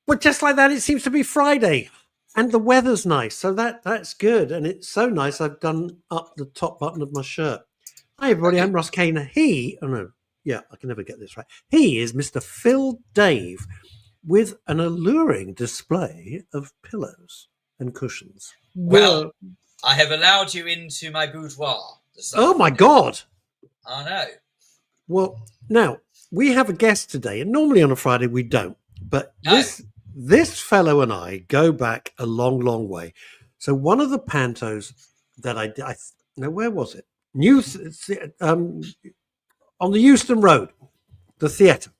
But just like that, it seems to be Friday. And the weather's nice, so that's good. And it's so nice, I've done up the top button of my shirt. Hi, everybody. I'm Russ Kane. I can never get this right. He is Mr. Phil Dave with an alluring display of pillows and cushions. Well, I have allowed you into my boudoir. Oh, my God. I know. Well, now, we have a guest today, and normally on a Friday we don't. But this fellow and I go back a long, long way. So one of the pantos that I where was it? On the Euston Road, the theatre.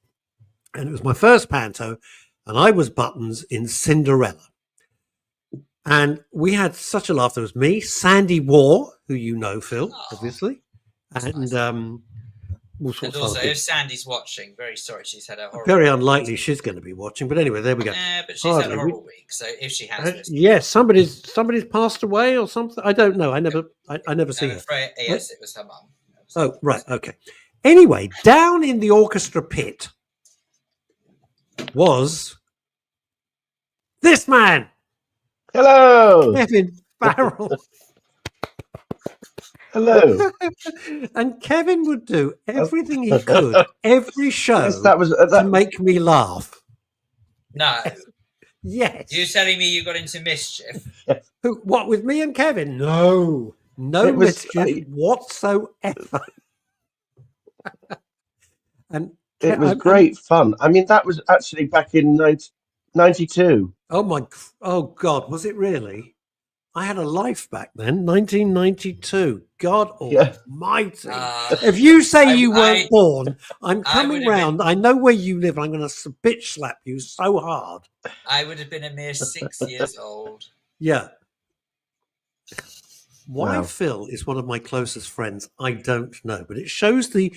And it was my first panto, and I was Buttons in Cinderella. And we had such a laugh. There was me, Sandy Waugh, who you know, Phil, obviously. And nice. And also, if Sandy's watching, very sorry, she's had a horrible Very unlikely she's going to be watching, but anyway, there we go. But she's had a horrible week, so if she has yes, somebody's passed away or something. I don't know. I never see her. Yes, it was her mum. Oh, right, okay. Anyway, down in the orchestra pit was this man. Hello, Kevin Farrell. Hello. And Kevin would do everything he could, every show, to make me laugh. No. Yes. You're telling me you got into mischief? What, with me and Kevin? No mischief whatsoever. And it was great fun. I mean, that was actually back in 1992. Oh God, was it really? I had a life back then, 1992. God almighty. If you say you weren't born, I'm coming round. I know where you live. I'm going to bitch slap you so hard. I would have been a mere 6 years old. Yeah. Why Phil is one of my closest friends, I don't know. But it shows the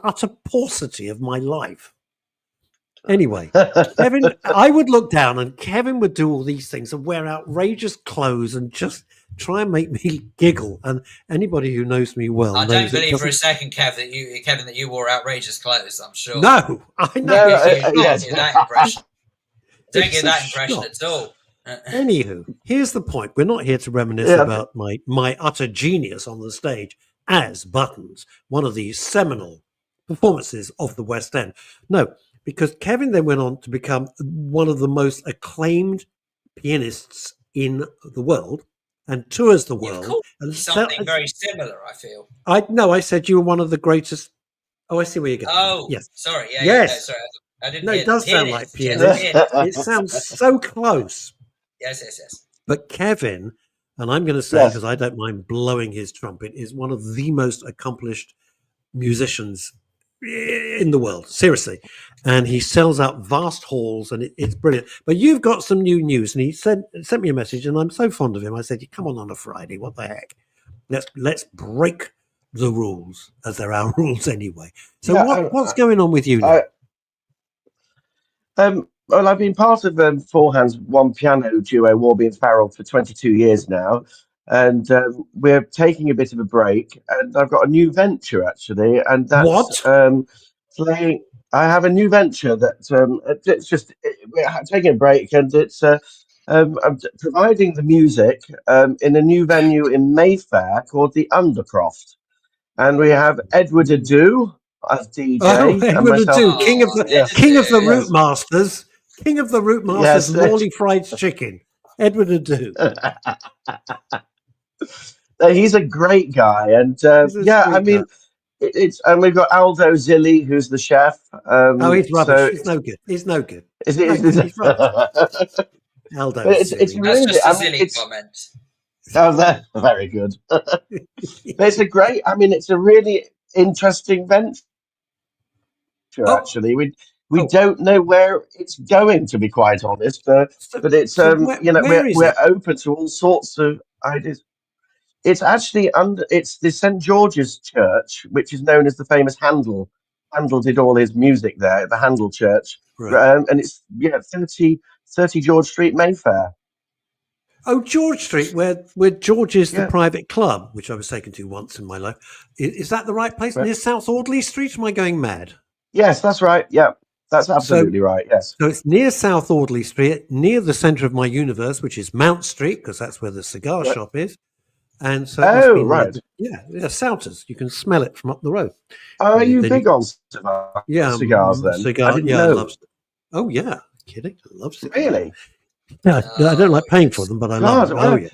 utter paucity of my life. Anyway, Kevin, I would look down and Kevin would do all these things and wear outrageous clothes and just try and make me giggle. And anybody who knows me well, I don't believe for a second, Kevin, that you wore outrageous clothes. I'm sure. No, I know. Don't get that impression. Don't get that impression at all. Anywho, here's the point. We're not here to reminisce about my utter genius on the stage as Buttons, one of the seminal performances of the West End. No. Because Kevin then went on to become one of the most acclaimed pianists in the world and tours the world. And something very similar, I feel. I said you were one of the greatest. Oh, I see where you're going. Oh, yes. Sorry. Yeah, yes. Yeah, sorry. I didn't no, hear it does sound like pianist. It sounds so close. Yes. But Kevin, and I'm going to say, because I don't mind blowing his trumpet, is one of the most accomplished musicians in the world, seriously, and he sells out vast halls, and it's brilliant. But you've got some new news, and he sent me a message, and I'm so fond of him. I said, "Come on a Friday, what the heck? Let's break the rules, as there are rules anyway." So what's going on with you now? Well, I've been part of Four Hands One Piano duo Warby and Farrell for 22 years now. And we're taking a bit of a break, and I've got a new venture actually, and that's playing. I have a new venture that it's just we're taking a break, and it's I'm providing the music in a new venue in Mayfair called the Undercroft, and we have Edward Adu as DJ. Edward Adu, king of the Root Masters, king of the Root Masters, Morley Fried Chicken. Edward Adu. He's a great guy, and I mean, it's and we've got Aldo Zilli, who's the chef. He's rubbish. He's no good. He's no good. He's Aldo. It's really, that's just a Zilli comment. Oh, very good. But it's a great. I mean, it's a really interesting venture. Actually, we don't know where it's going, to be quite honest. But it's we're open to all sorts of ideas. It's actually it's the St. George's Church, which is known as the famous Handel. Handel did all his music there at the Handel Church. Right. And it's 30 George Street, Mayfair. Oh, George Street, where George is the private club, which I was taken to once in my life. Is that the right place? Near South Audley Street? Am I going mad? Yes, that's right. Yeah. That's absolutely right. Yes. So it's near South Audley Street, near the centre of my universe, which is Mount Street, because that's where the cigar Right. shop is. And so it must be right. Souters. You can smell it from up the road. Are you big on cigars then? Cigar. I didn't I know. love. Oh yeah, kidding. I love cigars. Really? Yeah, I don't like paying for them, but I love them. Oh yeah.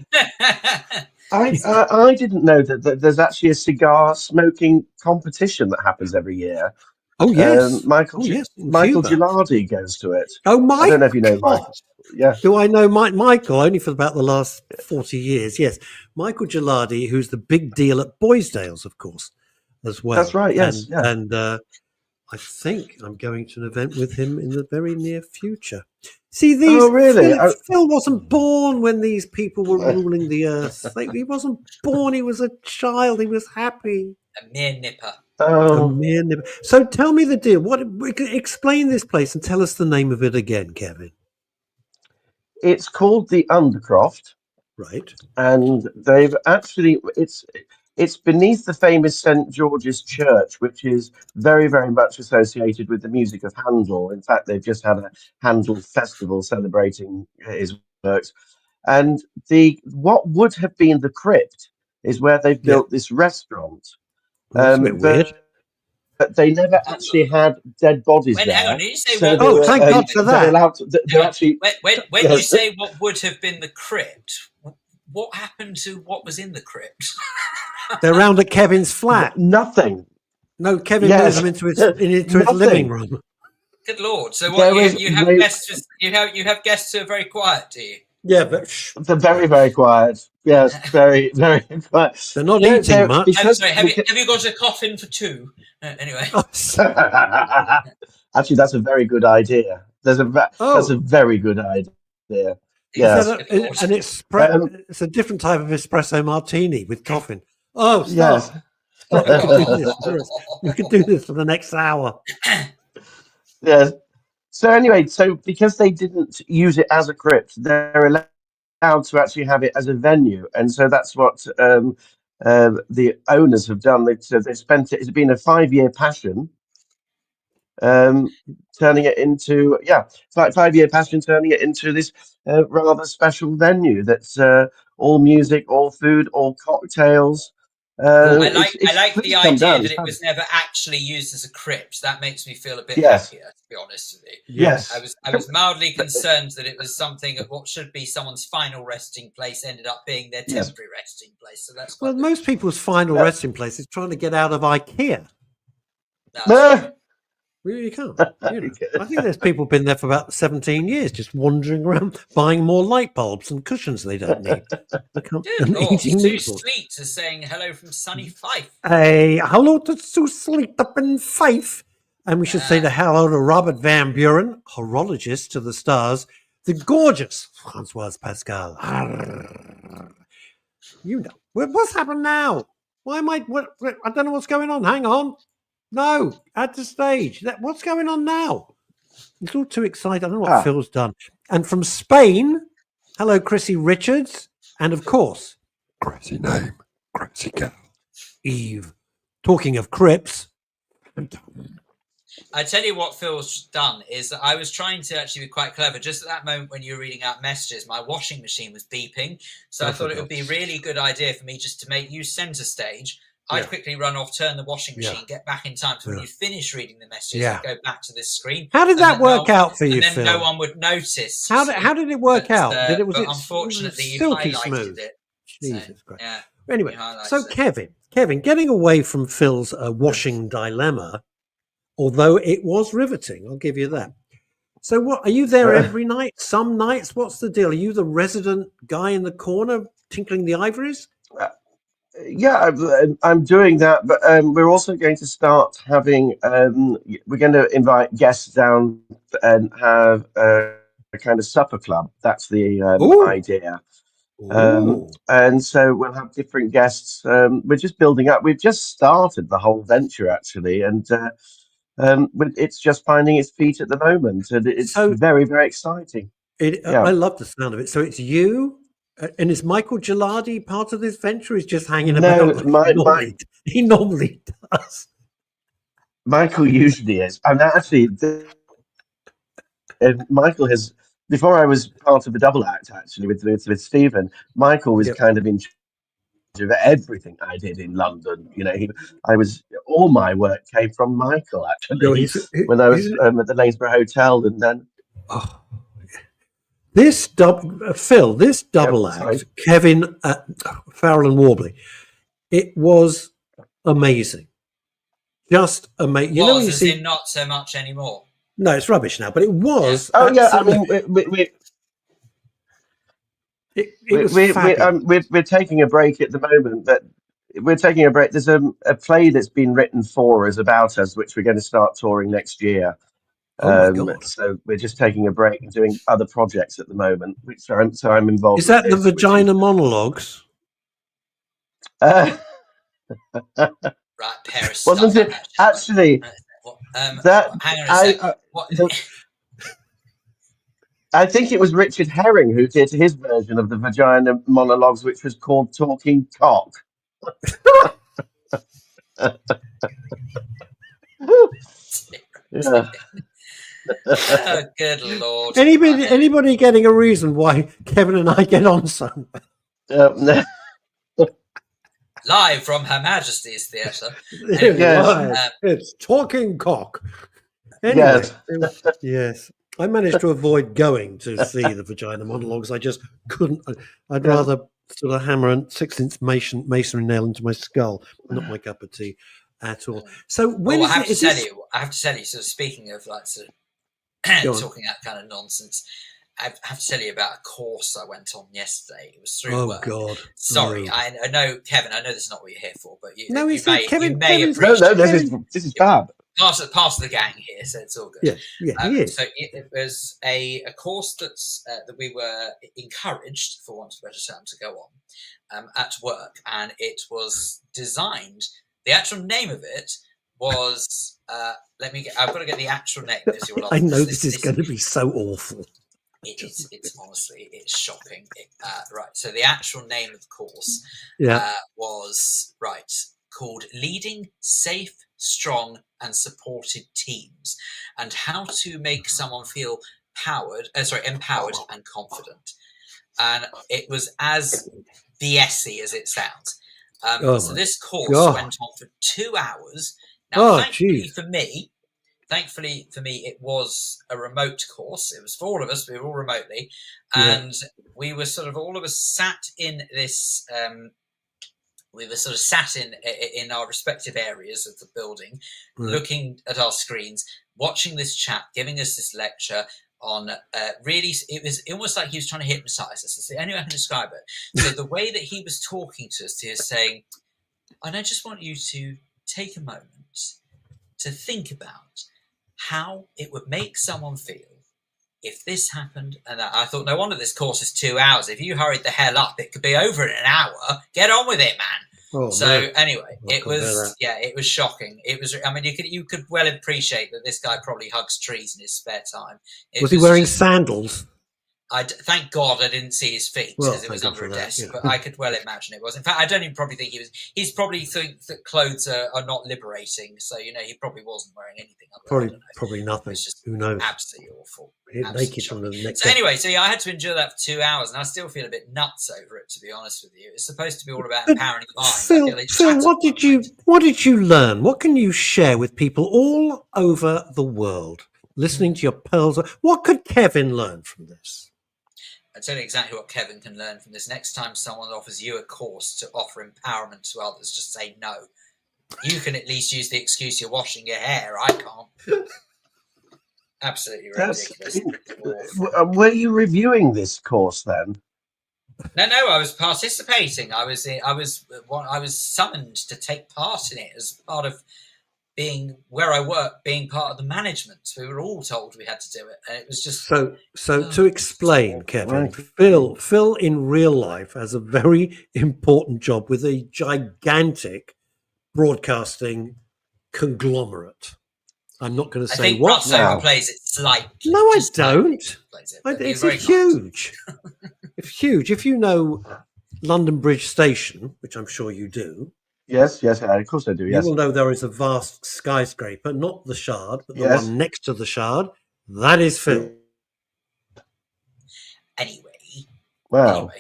I didn't know that there's actually a cigar smoking competition that happens every year. Oh yes, Michael Cuba. Gilardi goes to it. Oh my! I don't know if you know Michael. Yeah. Do I know Michael? Only for about the last 40 years. Yes, Michael Gilardi, who's the big deal at Boysdale's, of course, as well. That's right. Yes. And I think I'm going to an event with him in the very near future. See, these. Oh, really? Phil wasn't born when these people were ruling the earth. He wasn't born. He was a child. He was happy. A mere nipper. Oh. A mere nipper. So tell me the deal. Explain this place and tell us the name of it again, Kevin. It's called the Undercroft. Right. And they've actually it's beneath the famous St. George's Church, which is very, very much associated with the music of Handel. In fact, they've just had a Handel festival celebrating his works. And what would have been the crypt is where they've built this restaurant. That's a bit weird. But they never actually had dead bodies there. Hang on, did you say so thank God for that. When you say what would have been the crypt, what happened to what was in the crypt? They're round at Kevin's flat. Nothing. No, Kevin moves them into his living room. Good Lord! So what you have guests? You have guests who are very quiet, do you? Yeah, but they're very, very quiet. Yes, very, very quiet. They're not eating much. Sorry, have you got a coffin for two? Anyway. Actually, that's a very good idea. That's a very good idea. Yeah, it's a different type of espresso martini with coffin. Oh, yes. You could do this for the next hour. Yes. So anyway, because they didn't use it as a crypt, they're allowed to actually have it as a venue, and so that's what the owners have done. They spent it. It's been a 5-year passion, turning it into 5-year passion, turning it into this rather special venue that's all music, all food, all cocktails. I like the idea that it was never actually used as a crypt. That makes me feel a bit happier, to be honest with you. Yes, I was mildly concerned that it was something of what should be someone's final resting place ended up being their temporary resting place. So that's most people's final resting place is trying to get out of IKEA. You can't. I think there's people been there for about 17 years, just wandering around buying more light bulbs and cushions they don't need. Eating Sue Sleet is saying hello from sunny Fife. Hey, hello to Sue Sleet up in Fife. And we should say the hello to Robert Van Buren, horologist to the stars, the gorgeous Françoise Pascal. You know, what's happened now? Why am I don't know what's going on. Hang on. No, at the stage. What's going on now? It's all too exciting. I don't know what Phil's done. And from Spain, hello, Chrissy Richards. And of course, crazy name, crazy girl, Eve. Talking of crypts. I tell you what Phil's done is that I was trying to actually be quite clever. Just at that moment when you were reading out messages, my washing machine was beeping. So I thought it would be a really good idea for me just to make you center stage. I'd quickly run off, turn the washing machine, get back in time. So when you finish reading the messages, I'd go back to this screen. How did that work out for you, Phil? Phil? No one would notice. How did it work out? Unfortunately, you silky highlighted smooth? it. Jesus Christ. Yeah. Anyway, so Kevin, getting away from Phil's washing dilemma, although it was riveting, I'll give you that. So what, are you there every night? Some nights? What's the deal? Are you the resident guy in the corner tinkling the ivories? Yeah, I'm doing that, but we're also going to start having. We're going to invite guests down and have a kind of supper club. That's the idea. And so we'll have different guests. We're just building up. We've just started the whole venture actually, and it's just finding its feet at the moment, and it's very, very exciting. I love the sound of it. So it's you. And is Michael Gilardi part of this venture? He's just hanging about. He normally does. Michael usually is, and actually, and Michael has, before I was part of the double act actually with Stephen, Michael was Yep. kind of in charge of everything I did in London. All my work came from Michael No, actually when I was at the Lanesborough Hotel, and then this Phil, this double act, Kevin, Farrell and Warbley, it was amazing, just amazing. You know, you see, not so much anymore. No, it's rubbish now, but it was. Yeah. Oh yeah, I mean, we're taking a break at the moment, but we're taking a break. There's a play that's been written for us about us, which we're going to start touring next year. Oh my God. So we're just taking a break and doing other projects at the moment, so I'm involved. Is that the Vagina Monologues? Right, Paris. Wasn't it actually? Hang on a sec. I think it was Richard Herring who did his version of the Vagina Monologues, which was called Talking Cock. Yeah. Oh, good Lord. Anybody getting a reason why Kevin and I get on so well? Live from Her Majesty's Theatre. Anyway, yes. It's Talking Cock. Anyway, yes. I managed to avoid going to see the Vagina Monologues. I just couldn't. I'd rather sort of hammer a 6-inch masonry nail into my skull. Not my cup of tea at all. So when I have to tell you. So speaking of like sort of talking that kind of nonsense, I have to tell you about a course I went on yesterday. It was through work. God! Sorry, I know, Kevin. I know this is not what you're here for, but you may appreciate. No, this is bad. Part of the gang here, so it's all good. Yeah, he is. So it was a course that we were encouraged, for want of a better term, to go on at work, and it was designed. The actual name of it was. I've got to get the actual name. I know this is going to be so awful. It's honestly, it's shocking. Right. So the actual name of the course was called Leading Safe, Strong and Supported Teams, and how to make someone feel empowered and confident. And it was as BSy as it sounds. So this course went on for 2 hours. Now, thankfully for me, it was a remote course. It was for all of us. We were all remotely, and we were sort of all of us sat in this. We were sort of sat in our respective areas of the building, looking at our screens, watching this chap giving us this lecture on really. It was almost like he was trying to hypnotise us. That's the only way I can describe it. So the way that he was talking to us, he was saying, and I just want you to take a moment to think about how it would make someone feel if this happened and that. I thought, no wonder this course is 2 hours. If you hurried the hell up, it could be over in an hour. Get on with it, man. Anyway, it was shocking. It was. I mean, you could well appreciate that this guy probably hugs trees in his spare time. Was he wearing sandals? Thank God I didn't see his feet because it was under a desk, but I could well imagine it was. In fact, I don't even probably think he was. He's probably think that clothes are not liberating, so he probably wasn't wearing anything. Probably nothing. It's just, who knows? Absolutely awful. Naked from the next. So anyway, I had to endure that for 2 hours, and I still feel a bit nuts over it. To be honest with you, it's supposed to be all about empowering the mind. Phil, what did you learn? What can you share with people all over the world listening to your pearls? What could Kevin learn from this? I'll tell you exactly what Kevin can learn from this. Next time someone offers you a course to offer empowerment to others, just say no. You can at least use the excuse you're washing your hair. I can't. Absolutely ridiculous. Were you reviewing this course then? No, I was participating. I was summoned to take part in it as part of being where I work, being part of the management. We were all told we had to do it, and it was just so. To explain, Kevin, Phil in real life has a very important job with a gigantic broadcasting conglomerate. I'm not going to say what. Russ overplays it slightly. No, I don't. It's huge. It's huge. If you know London Bridge Station, which I'm sure you do. Yes, of course I do. Yes. You will know there is a vast skyscraper, not the Shard, but the one next to the Shard. That is Phil. Anyway, Wow.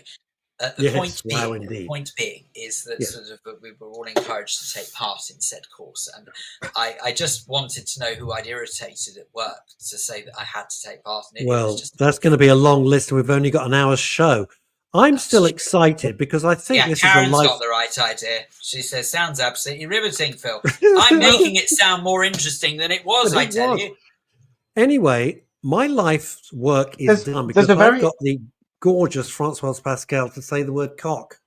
The point being is that sort of we were all encouraged to take part in said course, and I just wanted to know who I'd irritated at work to say that I had to take part in it. Well, that's going to be a long list, and we've only got an hour's show. I'm still excited because I think this Karen's is a life. Got the right idea. She says, "Sounds absolutely riveting, Phil." I'm making it sound more interesting than it was. I tell you. Anyway, my life's work is done because I've got the gorgeous Francoise Pascal to say the word cock.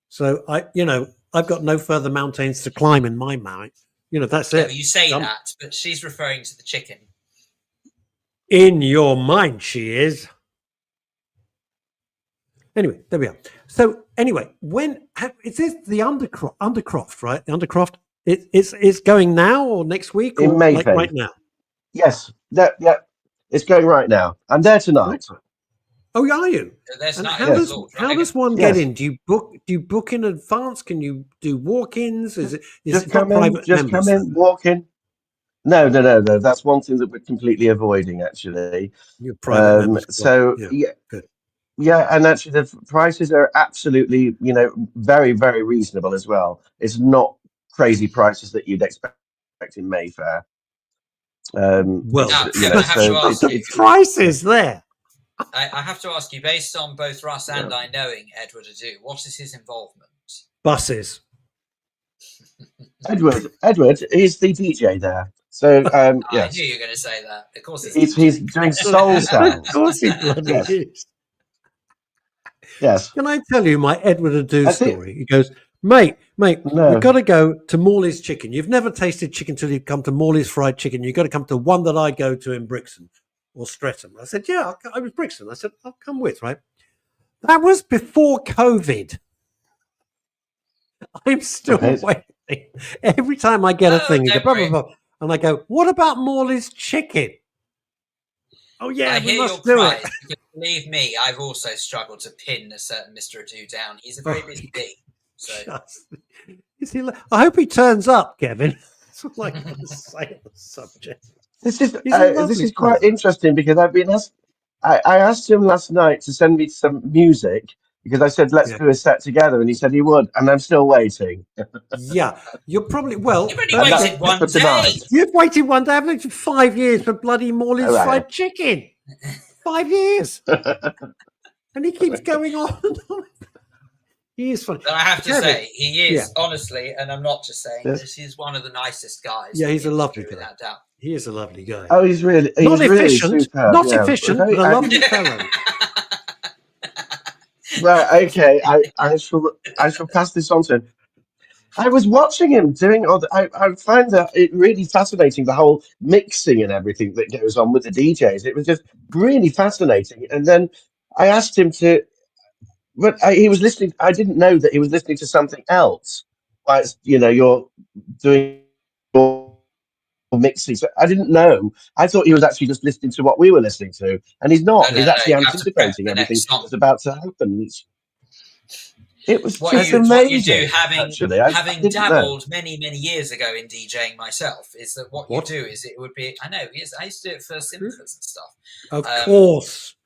So I've got no further mountains to climb in my mind. That's it. You say that, but she's referring to the chicken. In your mind, she is. Anyway, there we are. So anyway, is this the Undercroft, right? The Undercroft. It's going now or next week or right now? Yes. It's going right now. I'm there tonight. Oh, are you? How does one get in? Do you book in advance? Can you do walk-ins? Just come in, walk in. No. That's one thing that we're completely avoiding, actually. You're private members. Good. Yeah, and actually the prices are absolutely, very, very reasonable as well. It's not crazy prices that you'd expect in Mayfair. Prices there. I have to ask you, based on both Russ and I knowing Edward Adu, what is his involvement? Buses. Edward is the DJ there. So I knew you were going to say that. Of course, he's doing soul sounds. Of course, he bloody is. Yes. Can I tell you my Edward Adu story? He goes, mate, we've got to go to Morley's Chicken. You've never tasted chicken till you've come to Morley's Fried Chicken. You've got to come to one that I go to in Brixton or Streatham. I said, yeah, I was Brixton. I said, I'll come with, right? That was before COVID. I'm still waiting. Every time I get a thing, blah, blah, blah, and I go, what about Morley's Chicken? Oh, yeah, we must do it. Believe me, I've also struggled to pin a certain Mr. Adu down. He's a very busy bee. So. I hope he turns up, Kevin. That's all I can say on the subject. This is quite interesting because I've been asked. I asked him last night to send me some music because I said let's do a set together, and he said he would, and I'm still waiting. Yeah, you're probably You've only waited one day. You've waited one day. I've waited 5 years for bloody Morley's Fried Chicken. 5 years, and he keeps going on and on. He is funny. But I have to say, he is honestly, and I'm not just saying this. He's one of the nicest guys. Yeah, he's a lovely guy. Without doubt. He is a lovely guy. Oh, he's not efficient, superb, not efficient, but a lovely fellow. Right, okay. I shall pass this on to him. I was watching him doing I find that it really fascinating, the whole mixing and everything that goes on with the DJs. It was just really fascinating. And then I asked him to, but he was listening. I didn't know that he was listening to something else. Whilst, you're doing your mixing. So I didn't know. I thought he was actually just listening to what we were listening to. And he's not. He's actually anticipating everything that's about to happen. It was amazing. What you do, having dabbled many years ago in DJing myself, is that what you do is it would be. I know. Yes, I used to do it for Simchas and stuff. Of course,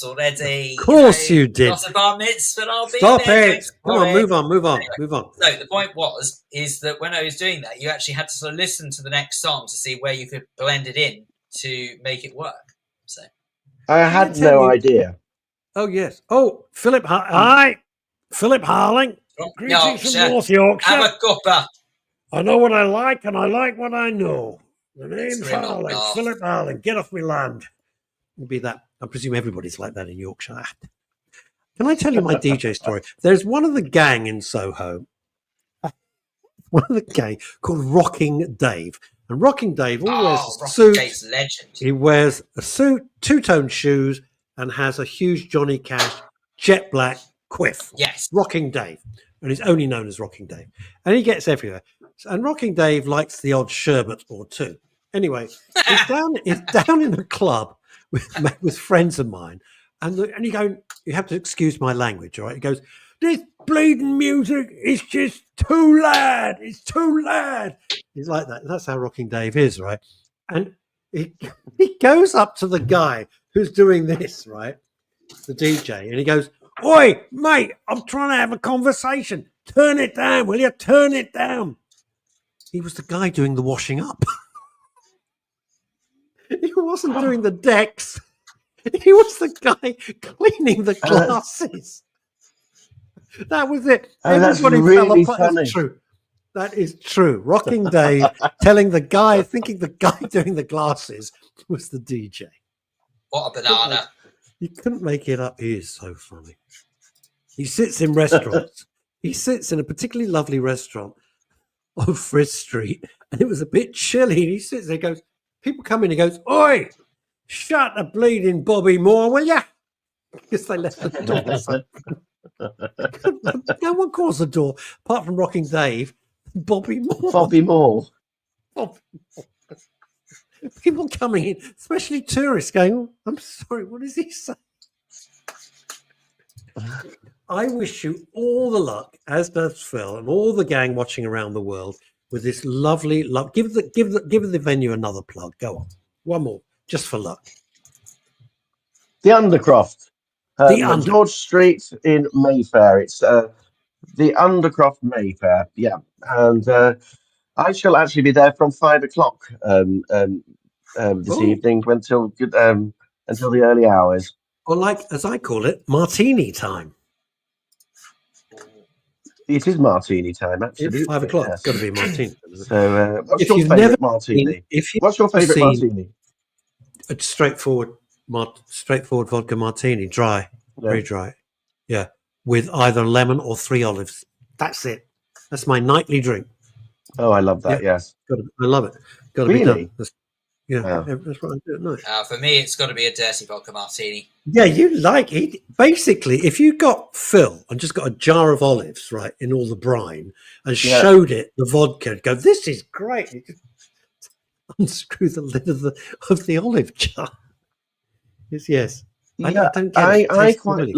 already. Of course, you did. Not a bar mitzvah. I'll be Stop there. it! Come on, move on. So the point is that when I was doing that, you actually had to sort of listen to the next song to see where you could blend it in to make it work. So I had no idea. Oh yes. Oh, Philip. Hi. Philip Harling, greetings from North Yorkshire. Have a cuppa. I know what I like, and I like what I know. The name's Harling, Philip Harling. Get off my land. It'll be that. I presume everybody's like that in Yorkshire. Can I tell you my DJ story? There's one of the gang in Soho, called Rocking Dave. And Rocking Dave always wears a suit. Dave's legend. He wears a suit, two-tone shoes, and has a huge Johnny Cash jet black quiff. Yes. Rocking Dave. And he's only known as Rocking Dave. And he gets everywhere. And Rocking Dave likes the odd sherbet or two. Anyway, he's down in a club with friends of mine. And you have to excuse my language, all right? He goes, this bleeding music is just too loud. It's too loud. He's like that. That's how Rocking Dave is, right? And he goes up to the guy who's doing this, right? the DJ, and he goes, "Oi, mate, I'm trying to have a conversation. Turn it down, will you? Turn it down." He was the guy doing the washing up. He wasn't doing the decks. He was the guy cleaning the glasses. That was it. That's Everybody fell really apart. funny. That's true. That is true. Rocking Dave thinking the guy doing the glasses was the DJ. What a banana. You couldn't make it up. He is so funny. He sits in restaurants. He sits in a particularly lovely restaurant on Frizz Street, and it was a bit chilly. And he sits there, goes, people come in, he goes, "Oi, shut the bleeding Bobby Moore, will ya?" Because they left the door. No one calls the door, apart from Rocking Dave, Bobby Moore. Bobby Moore. People coming in, especially tourists, going, "Oh, I'm sorry, what does he say?" I wish you all the luck, as does Phil and all the gang watching around the world, with this lovely love. Give the venue another plug. Go on, one more, just for luck. The Undercroft, George Street in Mayfair. It's the Undercroft Mayfair. Yeah, and I shall actually be there from 5 o'clock this evening until the early hours. Or like, as I call it, martini time. It is martini time, absolutely. It's 5 o'clock. Yes. It's got to be martini. So, what's your favourite martini? What's your favourite martini? A straightforward vodka martini, dry, very dry. Yeah, with either lemon or 3 olives. That's it. That's my nightly drink. Oh, I love that. Yeah. Yes, I love it. Got to be done. That's what I do at night. For me, it's got to be a dirty vodka martini. Yeah, you like it. Basically, if you got Phil and just got a jar of olives, right, in all the brine, and showed it the vodka, go, "This is great." You just unscrew the lid of the olive jar. Yes. Yeah, I quite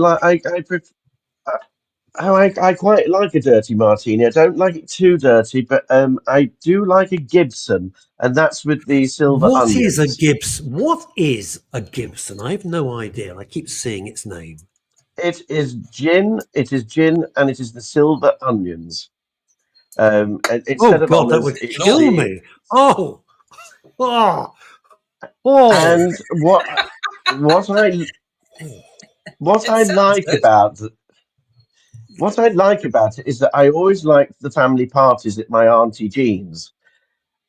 like a dirty martini. I don't like it too dirty, but I do like a Gibson, and that's with the silver onions. What is a Gibson? I have no idea. I keep seeing its name. It is gin, and it is the silver onions. Instead of olives, that would kill me. Oh. And what I like about it is that I always liked the family parties at my Auntie Jean's.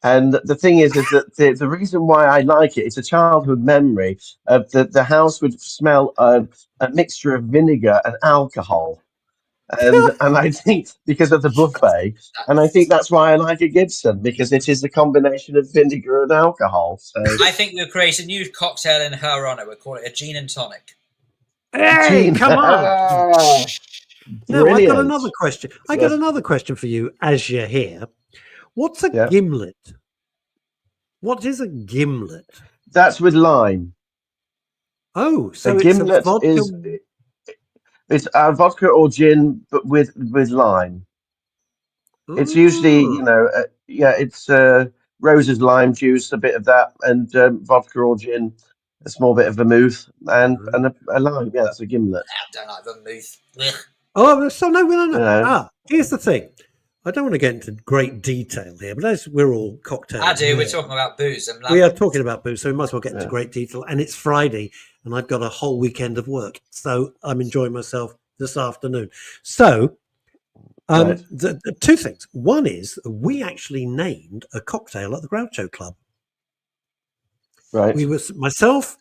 And the thing is that the reason why I like it's a childhood memory of the house would smell of a mixture of vinegar and alcohol. And I think because of the buffet, and I think that's why I like a Gibson, because it is a combination of vinegar and alcohol. So I think we'll create a new cocktail in her honour. We'll call it a gin and tonic. Hey, come on! Now I've got another question. I got another question for you as you're here. What's a gimlet? What is a gimlet? That's with lime. Oh, so a gimlet it's vodka or gin, but with lime. Ooh. It's usually, it's Rose's lime juice, a bit of that, and vodka or gin, a small bit of vermouth, and a lime. Yeah, that's a gimlet. I don't like vermouth. Ugh. Oh, so no. Here's the thing. I don't want to get into great detail here, but as we're all cocktails. I do. We're talking about booze. We are talking about booze, so we might as well get into great detail. And it's Friday, and I've got a whole weekend of work, so I'm enjoying myself this afternoon. So, the two things. One is we actually named a cocktail at the Groucho Club. Right. We were myself,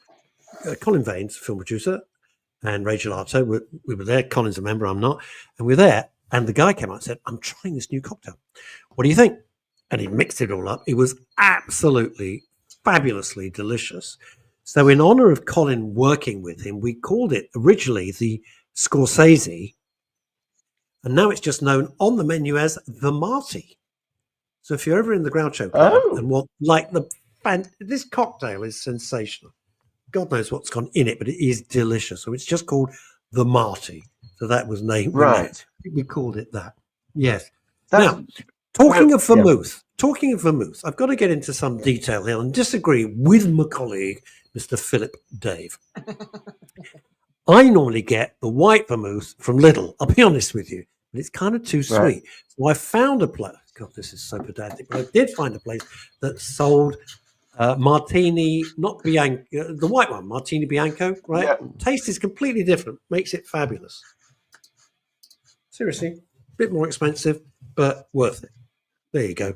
Colin Vaines, film producer, and Rachel Arto. We were there. Colin's a member. I'm not, and we're there. And the guy came out and said, "I'm trying this new cocktail. What do you think?" And he mixed it all up. It was absolutely fabulously delicious. So in honor of Colin working with him, we called it originally the Scorsese. And now it's just known on the menu as the Marty. So if you're ever in the Groucho Club and want this cocktail is sensational. God knows what's gone in it, but it is delicious. So it's just called the Marty. So that was named. Right. We called it that. Yes. Now, talking of vermouth, I've got to get into some detail here and disagree with my colleague, Mr. Philip Dave. I normally get the white vermouth from Lidl. I'll be honest with you, but it's kind of too sweet. Right. So I found a place. God, this is so pedantic. But I did find a place that sold Martini, not Bianco, the white one, Martini Bianco. Right? Yeah. Taste is completely different. Makes it fabulous. Seriously, a bit more expensive, but worth it. There you go.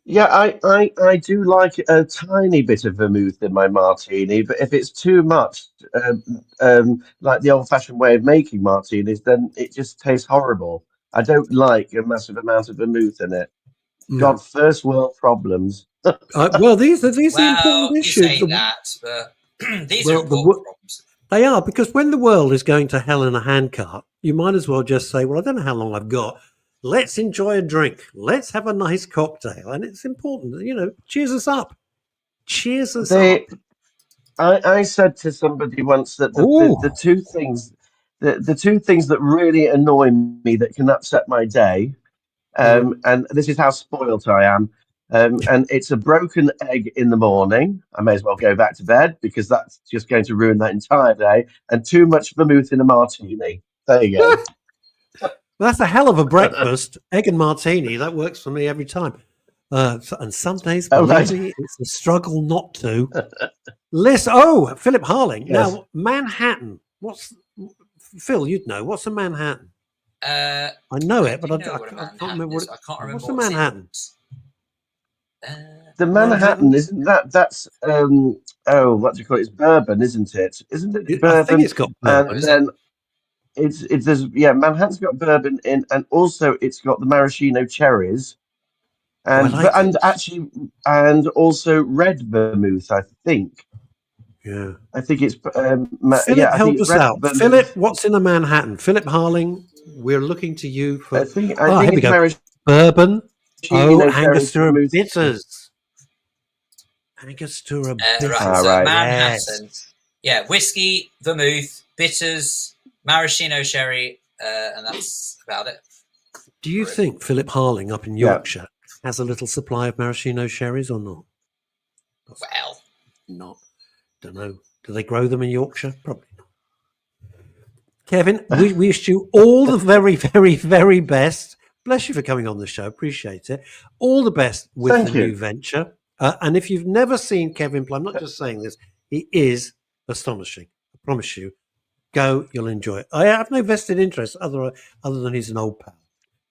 Yeah, I do like a tiny bit of vermouth in my martini, but if it's too much, like the old-fashioned way of making martinis, then it just tastes horrible. I don't like a massive amount of vermouth in it. No. Got first world problems. Well, these are important you issues. say that, but these are important problems. They are, because when the world is going to hell in a handcart, you might as well just say, well, I don't know how long I've got. Let's enjoy a drink. Let's have a nice cocktail. And it's important, cheers us up. Cheers us up. I said to somebody once that the two things that really annoy me that can upset my day, and this is how spoilt I am, and it's a broken egg in the morning. I may as well go back to bed because that's just going to ruin that entire day. And too much vermouth in a martini. There you go. That's a hell of a breakfast. Egg and martini. That works for me every time. And some days, believe me, it's a struggle not to. Philip Harling. Yes. Now, Manhattan. Phil, you'd know. What's a Manhattan? I know it, but I can't remember what I can't remember. What's a Manhattan? The Manhattan, isn't that's what do you call it? It's bourbon, isn't it? Isn't it bourbon? I think it's got bourbon. And then Manhattan's got bourbon in, and also it's got the maraschino cherries, and also red vermouth. I think. Yeah, I think it's. Philip, help us out. Vermouth. Philip, what's in a Manhattan? Philip Harling, we're looking to you for. I think it's maraschino. Bourbon. Angostura bitters. Angostura bitters. Right. Manhattan. Yes. Yeah, whiskey, vermouth, bitters, maraschino sherry, and that's about it. Do you think Philip Harling up in Yorkshire has a little supply of maraschino sherries or not? Well, not. Don't know. Do they grow them in Yorkshire? Probably not. Kevin, we wish you all the very, very, very best. Bless you for coming on the show. Appreciate it. All the best with the new venture. And if you've never seen Kevin play, I'm not just saying this, he is astonishing. I promise you. Go, you'll enjoy it. I have no vested interest other than he's an old pal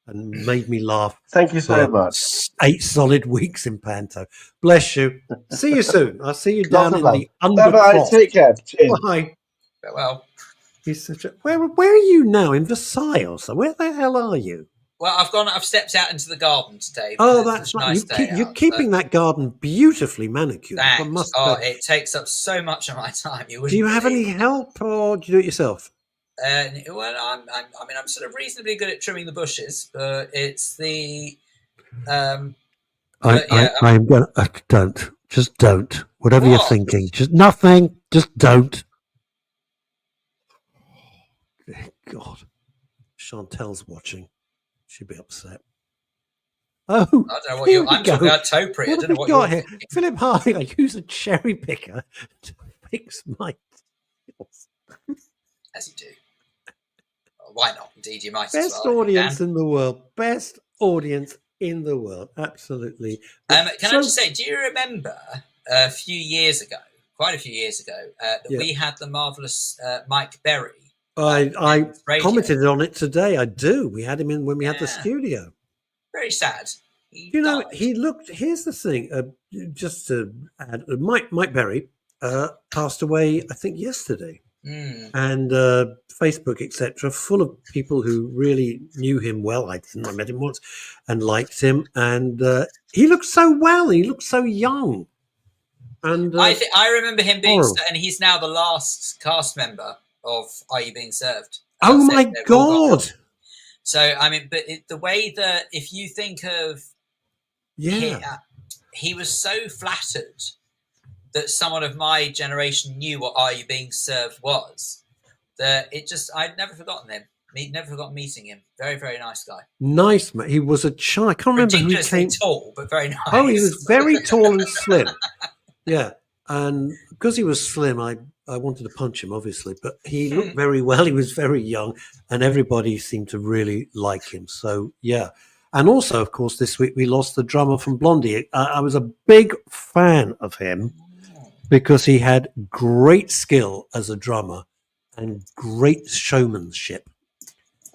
and made me laugh. Thank you so much. 8 solid weeks in Panto. Bless you. See you soon. I'll see you down in the undercroft. Bye-bye. Take care. Cheers. Bye. Well, he's such a. Where are you now? In Versailles or so? Where the hell are you? Well, I've stepped out into the garden today. Oh, that's nice. You're keeping that garden beautifully manicured. Thanks. It takes up so much of my time. Do you have any help, or do you do it yourself? Well, I'm sort of reasonably good at trimming the bushes, but it's the. I'm gonna don't. Whatever you're thinking, just nothing. Just don't. God, Chantal's watching. She'd be upset. Oh, I don't know what I'm talking about. Topiary. I don't know what you're here. Philip Harling, I use a cherry picker to fix my nails. As you do. Well, why not? Indeed, you might. Best audience in the world. Best audience in the world. Absolutely. Can I just say, do you remember quite a few years ago, that we had the marvelous Mike Berry? I commented on it today. I do. We had him in when we had the studio. Very sad. He looked. Here's the thing. Just to add, Mike Berry passed away, I think, yesterday. And Facebook, etc., full of people who really knew him well. I met him once and liked him, and he looked so well. He looked so young. And I remember him being, and he's now the last cast member of Are You Being Served? Oh my God! So but the way that, if you think of, he was so flattered that someone of my generation knew what Are You Being Served was, that I'd never forgotten him. Never forgotten meeting him. Very, very nice guy. Nice, man. He was a child. I can't remember who he came. Tall, but very nice. Oh, he was very tall and slim. Yeah. And because he was slim, I I wanted to punch him, obviously, but he looked very well. He was very young, and everybody seemed to really like him. So, yeah. And also, of course, this week we lost the drummer from Blondie. I was a big fan of him because he had great skill as a drummer and great showmanship.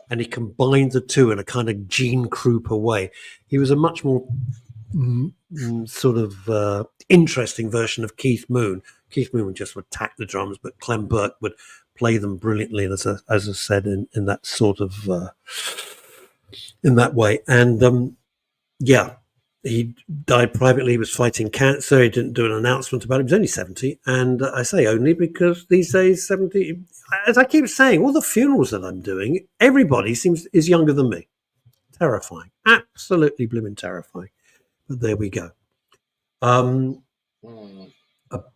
And he combined the two in a kind of Gene Krupa way. He was a much more sort of interesting version of Keith Moon. Keith Moon would just attack the drums, but Clem Burke would play them brilliantly, as I said, in that sort of in that way. And yeah, he died privately. He was fighting cancer. He didn't do an announcement about it. He was only 70, and I say only because these days 70. As I keep saying, all the funerals that I'm doing, everybody is younger than me. Terrifying, absolutely blooming terrifying. But there we go. A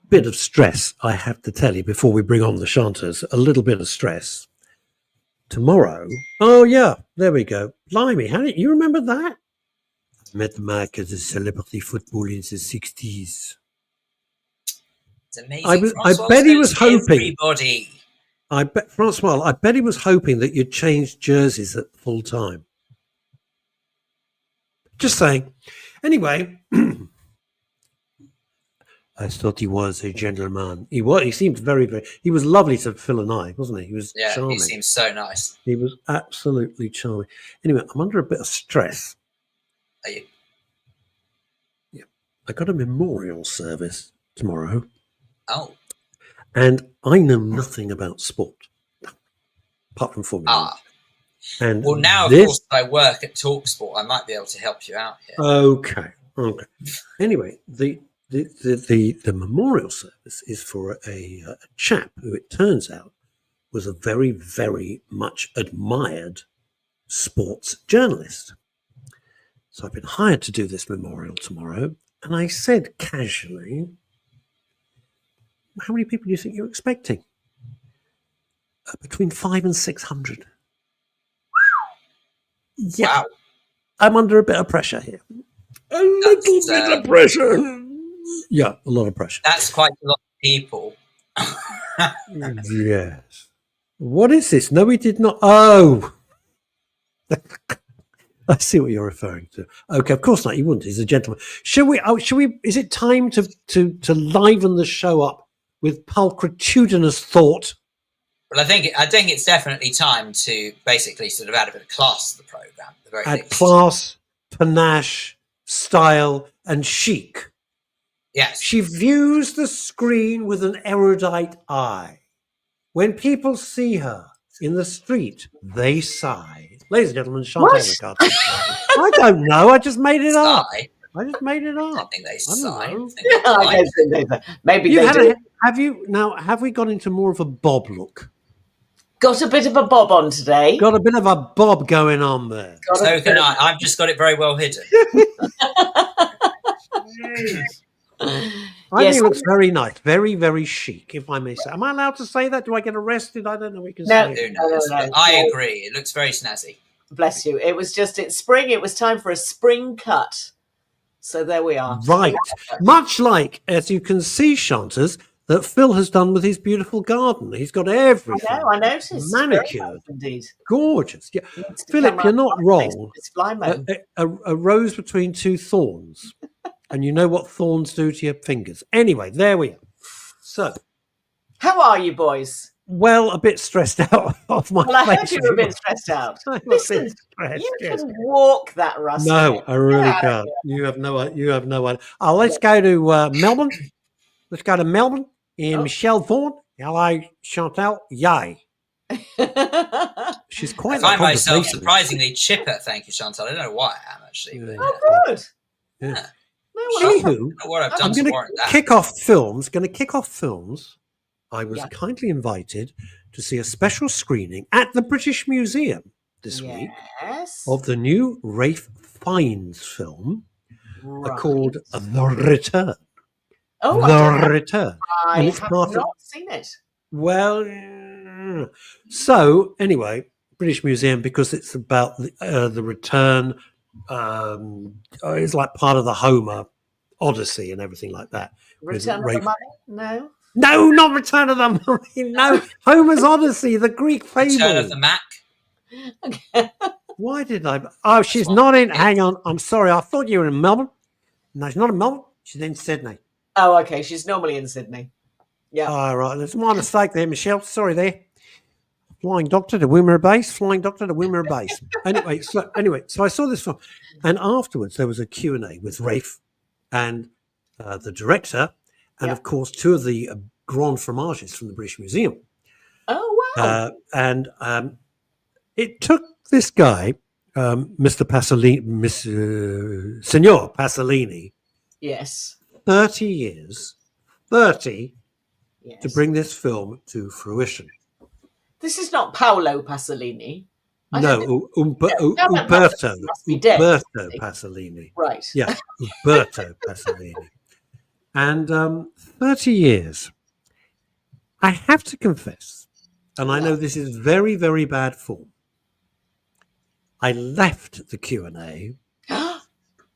bit of stress, I have to tell you, before we bring on the chanters. A little bit of stress. Tomorrow, oh yeah, there we go. Blimey, how did you remember that? I met Mike as a celebrity football in the 60s. It's amazing. I bet he was hoping. Everybody. I bet Francois. I bet he was hoping that you'd change jerseys at full time. Just saying. Anyway, I thought he was a gentleman. He was. He seemed very, very. He was lovely to Phil and I, wasn't he? He was charming. He seems so nice. He was absolutely charming. Anyway, I'm under a bit of stress. Are you? Yeah, I got a memorial service tomorrow. Oh. And I know nothing about sport, apart from Formula 1. And well, now, of course, I work at TalkSport. I might be able to help you out here. Okay. Anyway, the memorial service is for a chap who, it turns out, was a very, very much admired sports journalist. So I've been hired to do this memorial tomorrow, and I said casually, how many people do you think you're expecting? Between 500 and 600. Yeah. Wow. I'm under a bit of pressure here. A little bit of pressure. Yeah, a lot of pressure. That's quite a lot of people. Yes. What is this? No, we did not. Oh. I see what you're referring to. Okay, of course not. You wouldn't. He's a gentleman. Should we? Is it time to liven the show up with pulchritudinous thought? Well, I think it's definitely time to basically sort of add a bit of class to the program. Add class, panache, style, and chic. Yes. She views the screen with an erudite eye. When people see her in the street, they sigh. Ladies and gentlemen, Chantal Rickards. I don't know. I just made it up. I just made it up. I think they sigh. Maybe they do. Have we gone into more of a bob look? Got a bit of a bob on today. Got a bit of a bob going on there. So can I. I've just got it very well hidden. I think it looks very nice. Very, very chic, if I may say. Am I allowed to say that? Do I get arrested? I don't know. We can say it. No. I agree. It looks very snazzy. Bless you. It's spring. It was time for a spring cut. So there we are. Right. Much like, as you can see, Chanters, that Phil has done with his beautiful garden. He's got everything. I noticed. Manicured. Indeed. Gorgeous. Yeah. Philip, you're not wrong. A rose between two thorns. And you know what thorns do to your fingers. Anyway, there we are. So. How are you, boys? Well, a bit stressed out of my face. Well, I heard you were a bit stressed out. Listen, you can walk that, Russ. No, I really can't. You have no idea. Let's go to Melbourne. Let's go to Melbourne. And Michelle Vaughan. Hello, Chantal. Yay. She's quite. I find myself surprisingly chipper. Thank you, Chantal. I don't know why I am actually. But, good. Yeah. Anywho, what I've done I'm going to kick off films. I was kindly invited to see a special screening at the British Museum this week of the new Ralph Fiennes film called The Return. Oh, The Return. I have not seen it. Well, so anyway, British Museum, because it's about the return. It's like part of the Homer Odyssey and everything like that. Return of the Money? No. No, not Return of the Marine. No, Homer's Odyssey, the Greek fable. Return of the Mac. Okay. Why did I? Oh, she's not in. Hang on. I'm sorry. I thought you were in Melbourne. No, she's not in Melbourne. She's in Sydney. Oh, okay. She's normally in Sydney. Yeah. Oh, right. There's my mistake there, Michelle. Sorry there. Flying Doctor to Wimmera Base. Flying Doctor to Wimmera Base. Anyway, so I saw this film, and afterwards there was a Q&A with Rafe and the director, and of course 2 of the Grand Fromages from the British Museum. Oh, wow. And it took this guy, Mr. Pasolini, Signor Pasolini, Yes. 30 years, 30, Yes. to bring this film to fruition. This is not Paolo Pasolini. No, Umberto Pasolini. Right. Yeah, Umberto Pasolini. And 30 years. I have to confess, and I know this is very, very bad form, I left the Q&A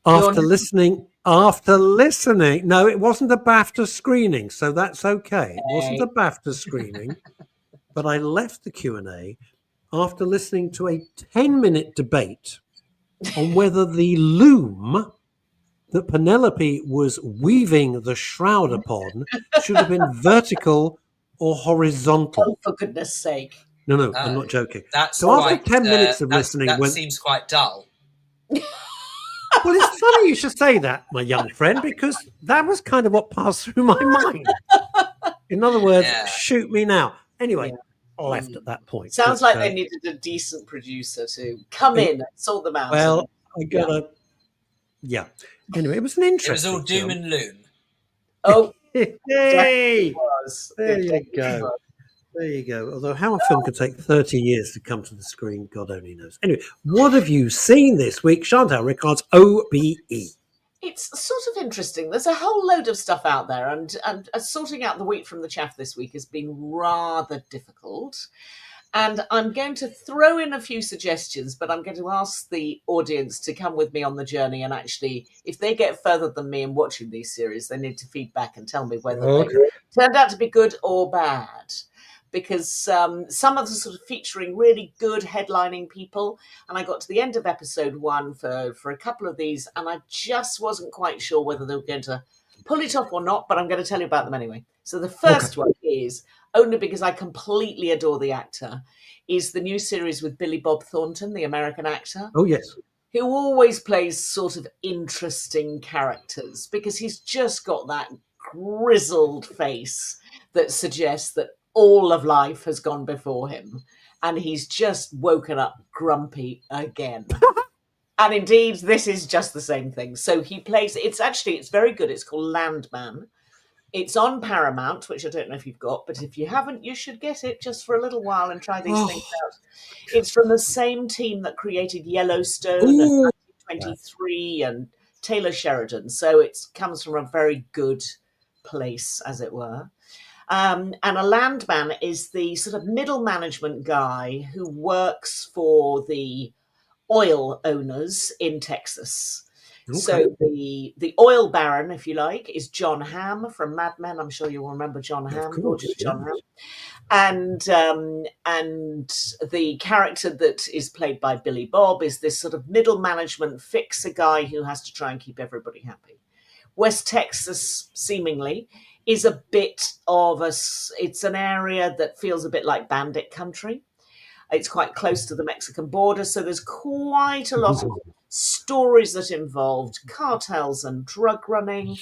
after listening. No, it wasn't a BAFTA screening, so that's okay. It wasn't a BAFTA screening, but I left the Q&A after listening to a 10-minute debate on whether the loom that Penelope was weaving the shroud upon should have been vertical or horizontal. Oh, for goodness sake. No, I'm not joking. That's after 10 minutes of listening... That seems quite dull. Well, it's funny you should say that, my young friend, because that was kind of what passed through my mind. In other words, shoot me now. Anyway, I left at that point. Sounds like they needed a decent producer to come in and sort them out. Well, I gotta... Yeah. Anyway, it was an interesting It was all doom and loom. Oh, hey! There you go. There you go. Although how a film could take 30 years to come to the screen, God only knows. Anyway, what have you seen this week? Chantal Rickards OBE. It's sort of interesting. There's a whole load of stuff out there, and sorting out the wheat from the chaff this week has been rather difficult. And I'm going to throw in a few suggestions, but I'm going to ask the audience to come with me on the journey. And actually, if they get further than me in watching these series, they need to feed back and tell me whether they turned out to be good or bad. Because some of them sort of featuring really good headlining people. And I got to the end of episode 1 for a couple of these, and I just wasn't quite sure whether they were going to pull it off or not, but I'm going to tell you about them anyway. So the first one is, only because I completely adore the actor, is the new series with Billy Bob Thornton, the American actor. Oh, yes. Who always plays sort of interesting characters, because he's just got that grizzled face that suggests that all of life has gone before him, and he's just woken up grumpy again. And indeed, this is just the same thing. So he plays, it's very good. It's called Landman. It's on Paramount, which I don't know if you've got, but if you haven't, you should get it just for a little while and try these things out. It's from the same team that created Yellowstone and 1923 and Taylor Sheridan. So it comes from a very good place, as it were. And a landman is the sort of middle management guy who works for the oil owners in Texas. Okay. So the oil baron, if you like, is John Hamm from Mad Men. I'm sure you'll remember John Hamm, gorgeous John Hamm. And the character that is played by Billy Bob is this sort of middle management fixer guy who has to try and keep everybody happy. West Texas, seemingly, is a bit of it's an area that feels a bit like bandit country. It's quite close to the Mexican border, so there's quite a lot of stories that involved cartels and drug running.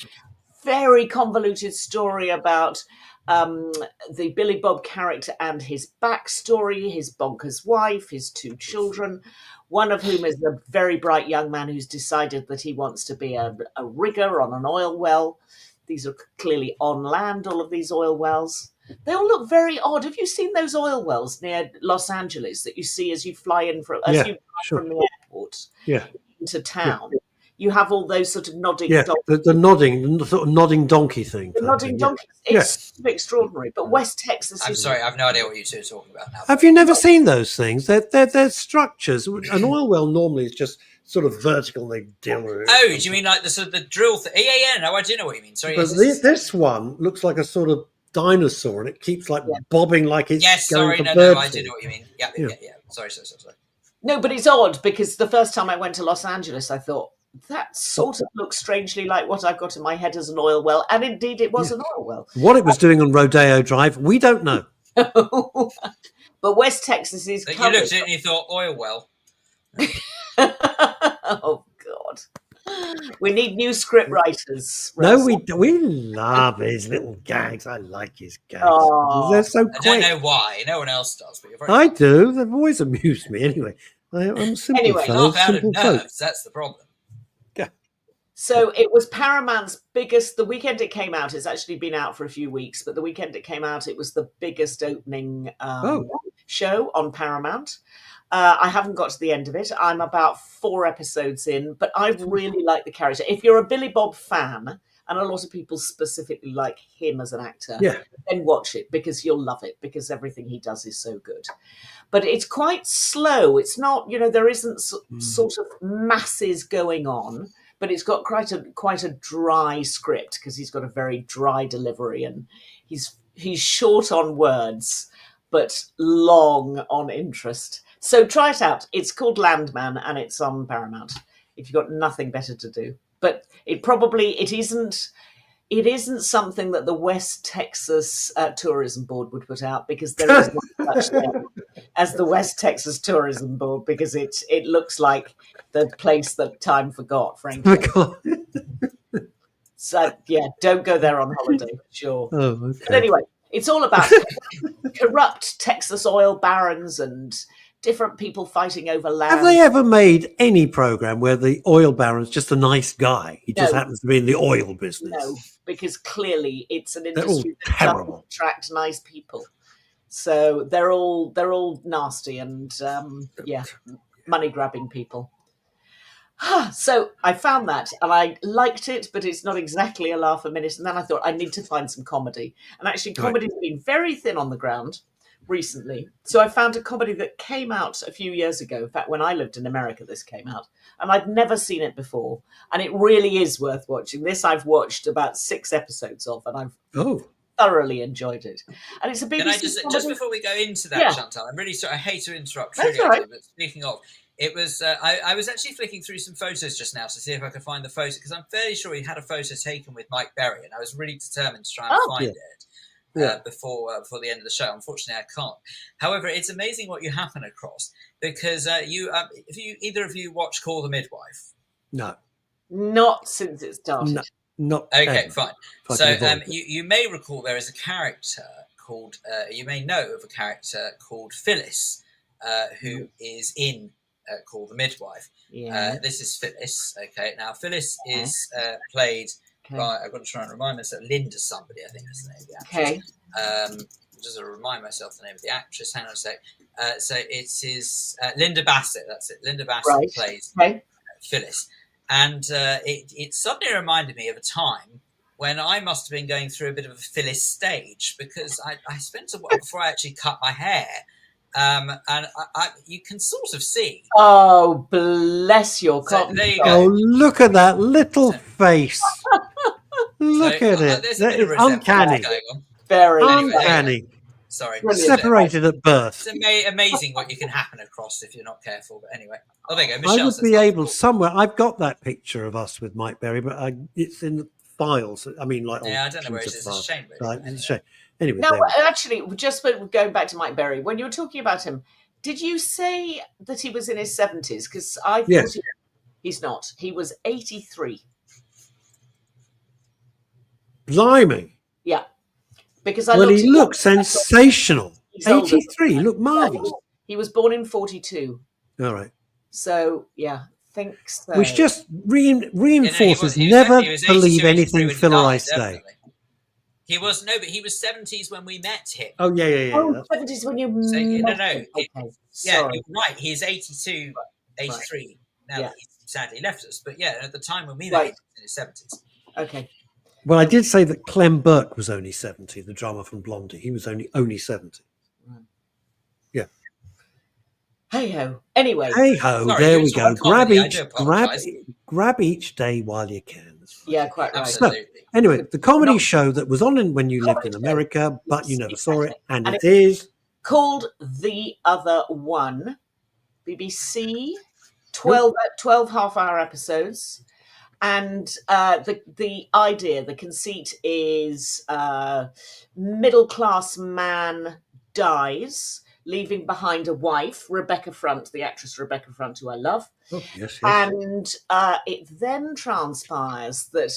Very convoluted story about the Billy Bob character and his backstory, his bonkers wife, his 2 children, one of whom is a very bright young man who's decided that he wants to be a rigger on an oil well. These are clearly on land, all of these oil wells. They all look very odd. Have you seen those oil wells near Los Angeles that you see as you fly in from the airport into town? Yeah. You have all those sort of nodding donkeys. the sort of nodding donkey thing. The nodding donkeys. It's extraordinary. But West Texas I'm sorry, I have no idea what you two are talking about now. Have you never seen those things? They're structures. An oil well normally is just sort of vertical. They deal with it. Oh, do you mean like the sort of the drill thing? Yeah. No, I do know what you mean. Sorry. Because this one looks like a sort of dinosaur, and it keeps like bobbing like it's going for no, bird I do food. know what you mean. Yeah. Sorry. No, but it's odd because the first time I went to Los Angeles, I thought that sort of looks strangely like what I've got in my head as an oil well, and indeed it was an oil well. What it was doing on Rodeo Drive, we don't know. But West Texas is But covered. you looked at it and you thought, oil well. Oh God, we need new script writers. No, Russ. we love his little gags. I like his gags. Oh. They're so I quick. don't know why. No one else does. But you're very I do. They've always amused me. Anyway, I'm a simple Anyway, fellow, laugh out of simple folk. nerves. That's the problem. So it was Paramount's biggest. The weekend it came out, it's actually been out for a few weeks, but the weekend it came out, it was the biggest opening show on Paramount. I haven't got to the end of it. I'm about 4 episodes in, but I really like the character. If you're a Billy Bob fan, and a lot of people specifically like him as an actor, then watch it because you'll love it because everything he does is so good. But it's quite slow. It's not, there isn't sort of masses going on. But it's got quite a dry script because he's got a very dry delivery and he's short on words, but long on interest. So try it out. It's called Landman and it's on Paramount if you've got nothing better to do. But it isn't something that the West Texas Tourism Board would put out because there is no such thing as the West Texas Tourism Board because it looks like the place that time forgot, frankly. So, don't go there on holiday, sure. Oh, okay. But anyway, it's all about corrupt Texas oil barons and different people fighting over land. Have they ever made any program where the oil baron's just a nice guy? He just happens to be in the oil business. No, because clearly it's an They're all industry that terrible. doesn't attract nice people. So they're all nasty and money grabbing people. So I found that and I liked it, but it's not exactly a laugh a minute. And then I thought I need to find some comedy. And actually comedy's been very thin on the ground recently. So I found a comedy that came out a few years ago. In fact, when I lived in America, this came out. And I'd never seen it before. And it really is worth watching. This I've watched about 6 episodes of and I've thoroughly enjoyed it. And it's a BBC Can I just before we go into that, Chantal, I'm really sorry. I hate to interrupt. Really, right. but speaking of, it was I was actually flicking through some photos just now to see if I could find the photo because I'm fairly sure he had a photo taken with Mike Berry, and I was really determined to try and find it before the end of the show. Unfortunately, I can't. However, it's amazing what you happen across because if either of you watch Call the Midwife. No, not since it started. No, not okay, ever. fine. So you may recall there is a character called you may know of a character called Phyllis who is in Call the Midwife. This is Phyllis. Okay, now Phyllis is played by, I've got to try and remind myself, Linda somebody, I think is the name of the actress. Okay. Just to remind myself the name of the actress. Hang on a sec. So it is Linda Bassett. That's it. Linda Bassett plays Phyllis. And it suddenly reminded me of a time when I must have been going through a bit of a Phyllis stage because I spent a while before I actually cut my hair. And you can sort of see. Oh, bless your cotton. There you go. Oh, look at that little face. Look at it. That is uncanny. Very uncanny. Sorry. Separated at birth. It's amazing what you can happen across if you're not careful. But anyway. Oh, there you go. I would be able somewhere. I've got that picture of us with Mike Berry, but it's in the files. I mean, like. Yeah, I don't know where it is. It's a shame. Really. It's a shame. Anyway, now, actually, just going back to Mike Berry, when you were talking about him, did you say that he was in his 70s? Because I thought he's not. He was 83. Blimey. Yeah. Because he looks sensational. 83, look marvellous. He was born in 42. All right. So, yeah, think so. Which just reinforces never believe anything Phil or I say. He was 70s when we met him. Oh yeah. Oh, 70s when you met him. Okay. You're right. He's 82, 83. Now he's sadly left us, but at the time when we met him, he was in his 70s. Okay. Well, I did say that Clem Burke was only 70, the drummer from Blondie. He was only 70. Yeah. Hey ho. Anyway. Hey ho. There we go. Grab each day while you can. Yeah, quite right. Absolutely. Anyway, the comedy show that was on when you lived in America, but you never saw it, and it is called The Other One. BBC, 12 half-hour episodes. And the idea, the conceit is middle-class man dies, leaving behind a wife, Rebecca Front, the actress Rebecca Front, who I love. Oh, yes. And it then transpires that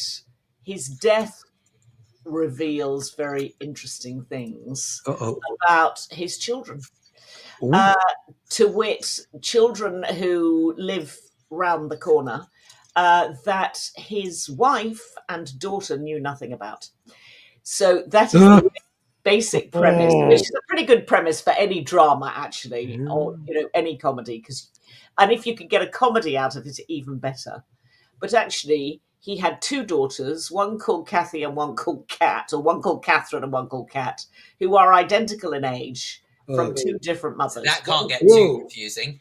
his death reveals very interesting things about his children. To wit, children who live round the corner that his wife and daughter knew nothing about. So that is the basic premise, which is a pretty good premise for any drama, actually, or any comedy. And if you could get a comedy out of it, even better. But actually, he had two daughters, one called Kathy and one called Kat, or one called Catherine and one called Kat, who are identical in age from two different mothers. So that can't get too confusing.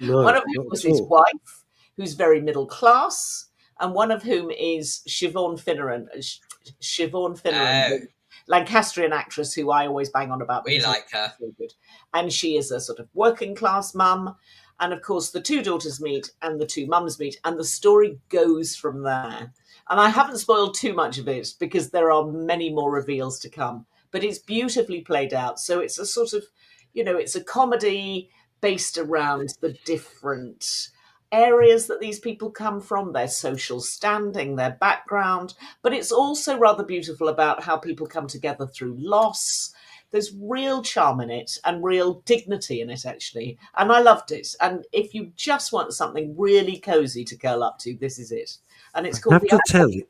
One of whom was his wife, who's very middle class, and one of whom is Siobhan Finneran. Lancastrian actress who I always bang on about. We like her. So good. And she is a sort of working class mum. And of course, the two daughters meet and the two mums meet, and the story goes from there. And I haven't spoiled too much of it because there are many more reveals to come. But it's beautifully played out. So it's a sort of, it's a comedy based around the different areas that these people come from, their social standing, their background. But it's also rather beautiful about how people come together through loss. There's real charm in it and real dignity in it, actually. And I loved it. And if you just want something really cozy to curl up to, this is it. And it's called I have to tell you,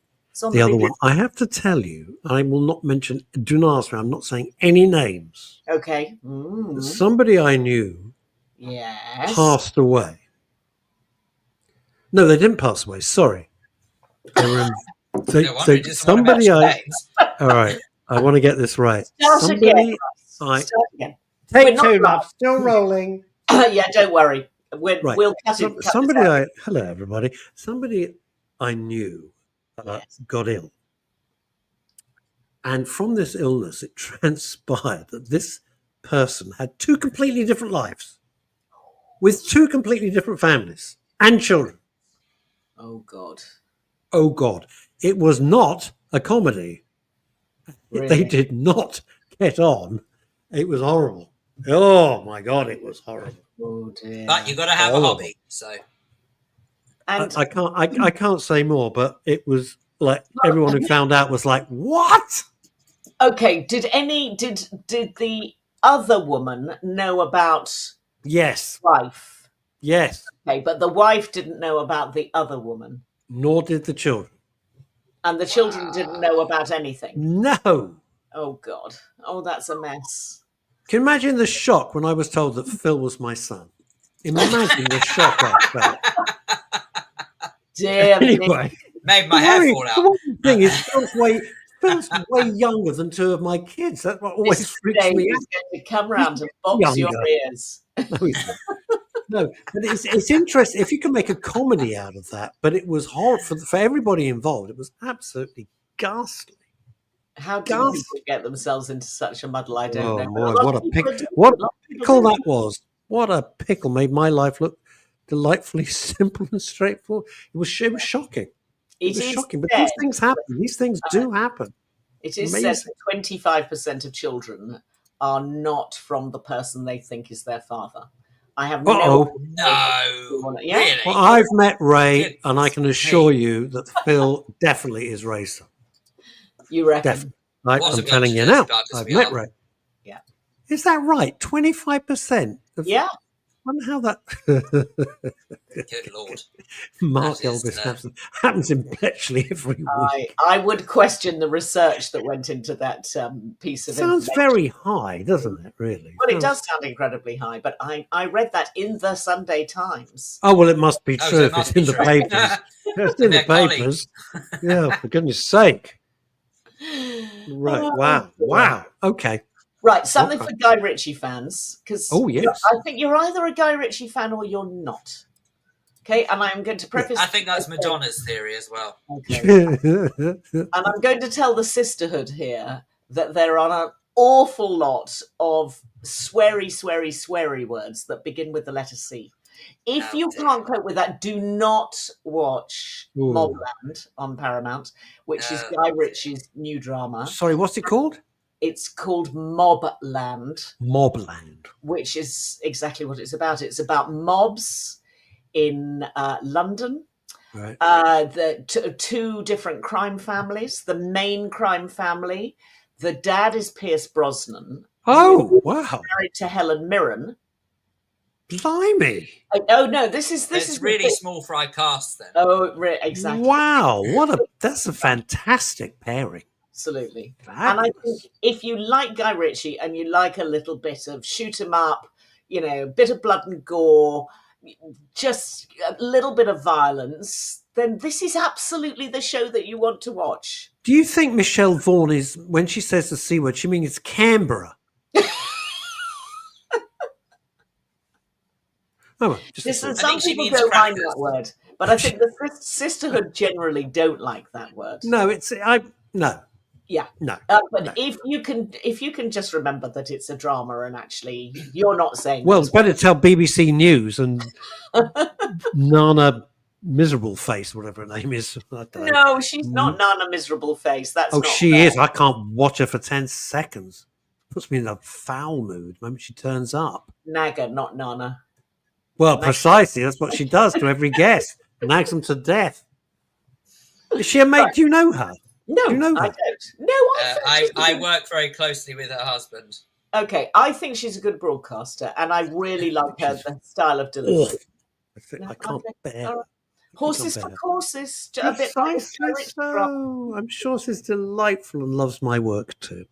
the other one. I have to tell you, I will not mention, do not ask me, I'm not saying any names. Okay. Somebody I knew passed away. No, they didn't pass away. Sorry. They were somebody I... All right. I want to get this right. Start again. Take two, love. Still rolling. Yeah, don't worry. We'll cut it. Hello, everybody. Somebody I knew got ill. And from this illness, it transpired that this person had two completely different lives with two completely different families and children. Oh, God. Oh, God. It was not a comedy. Really? They did not get on. It was horrible. Oh, my God, it was horrible. Oh, dear. But you've got to have a hobby, so... And I can't say more, but it was like everyone who found out was like, what? Okay, did the other woman know about wife? Yes. Okay, but the wife didn't know about the other woman. Nor did the children. And the children didn't know about anything. No. Oh, God. Oh, that's a mess. Can you imagine the shock when I was told that Phil was my son? Imagine the shock I felt. Dear anyway, made my hair fall out. The thing is, Phil's way younger than two of my kids. That's what always freaks me out. He's going to come round and box your ears. No, but it's interesting if you can make a comedy out of that. But it was horrible for everybody involved. It was absolutely ghastly. How do people get themselves into such a muddle? I don't know. Boy, what a pickle that was! What a pickle made my life look delightfully simple and straightforward. It was shocking. It was shocking, but these things happen. These things do happen. It is said that 25% of children are not from the person they think is their father. I have no. Yeah. Well, I've met Ray, and I can assure you that Phil definitely is Ray's son. You reckon? Definitely. I'm telling you now. I've met Ray. Yeah. Is that right? 25%? Yeah. I wonder how that... Good Lord. Mark Elvis happens in Bletchley every week. I would question the research that went into that piece of Sounds very high, doesn't it, really? Well, it does sound incredibly high, but I read that in the Sunday Times. Oh, well, it must be true if it's in the papers. It's in the papers. Yeah, for goodness sake. Right, wow. Okay. Right, something for Guy Ritchie fans, because yes. I think you're either a Guy Ritchie fan or you're not. Okay, and I'm going to preface. I think that's Madonna's theory as well. Okay, and I'm going to tell the sisterhood here that there are an awful lot of sweary words that begin with the letter C. If you can't cope with that, do not watch Mobland on Paramount, which is Guy Ritchie's new drama. Sorry, what's it called? It's called Mobland. Mobland. Which is exactly what it's about. It's about mobs in London. Right. Two different crime families. The main crime family, the dad is Pierce Brosnan. Oh, wow. Married to Helen Mirren. Blimey. Oh no, this is really small fry cast then. Oh, exactly. Wow, that's a fantastic pairing. Absolutely. Fabulous. And I think if you like Guy Ritchie and you like a little bit of shoot 'em up, a bit of blood and gore, just a little bit of violence, then this is absolutely the show that you want to watch. Do you think Michelle Vaughan is, when she says the C word, she means it's Canberra? Some people don't mind that word, but I think the sisterhood generally don't like that word. No, no. Yeah, no. But no. If you can just remember that it's a drama, and actually you're not saying. Well, it's better tell BBC News and Nana Miserable Face, whatever her name is. I don't know. No, she's not Nana Miserable Face. That's not she fair. is. I can't watch her for 10 seconds. Puts me in a foul mood the moment she turns up. Naga, not Nana. Well, precisely. That's what she does to every guest. Nags them to death. Is she a mate? Do you know her? No, do you know her? I don't. No, I work very closely with her husband. Okay, I think she's a good broadcaster, and I really like her style of delivery. I can't bear her. Horses for courses. Precisely so. I'm sure she's delightful and loves my work too.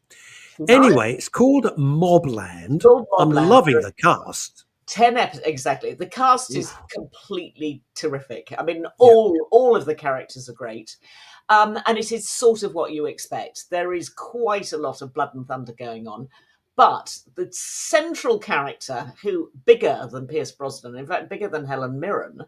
Anyway, it's called Mobland. I'm loving the cast. 10 episodes, exactly. The cast is completely terrific. I mean, all of the characters are great. And it is sort of what you expect. There is quite a lot of blood and thunder going on. But the central character, who bigger than Pierce Brosnan, in fact, bigger than Helen Mirren,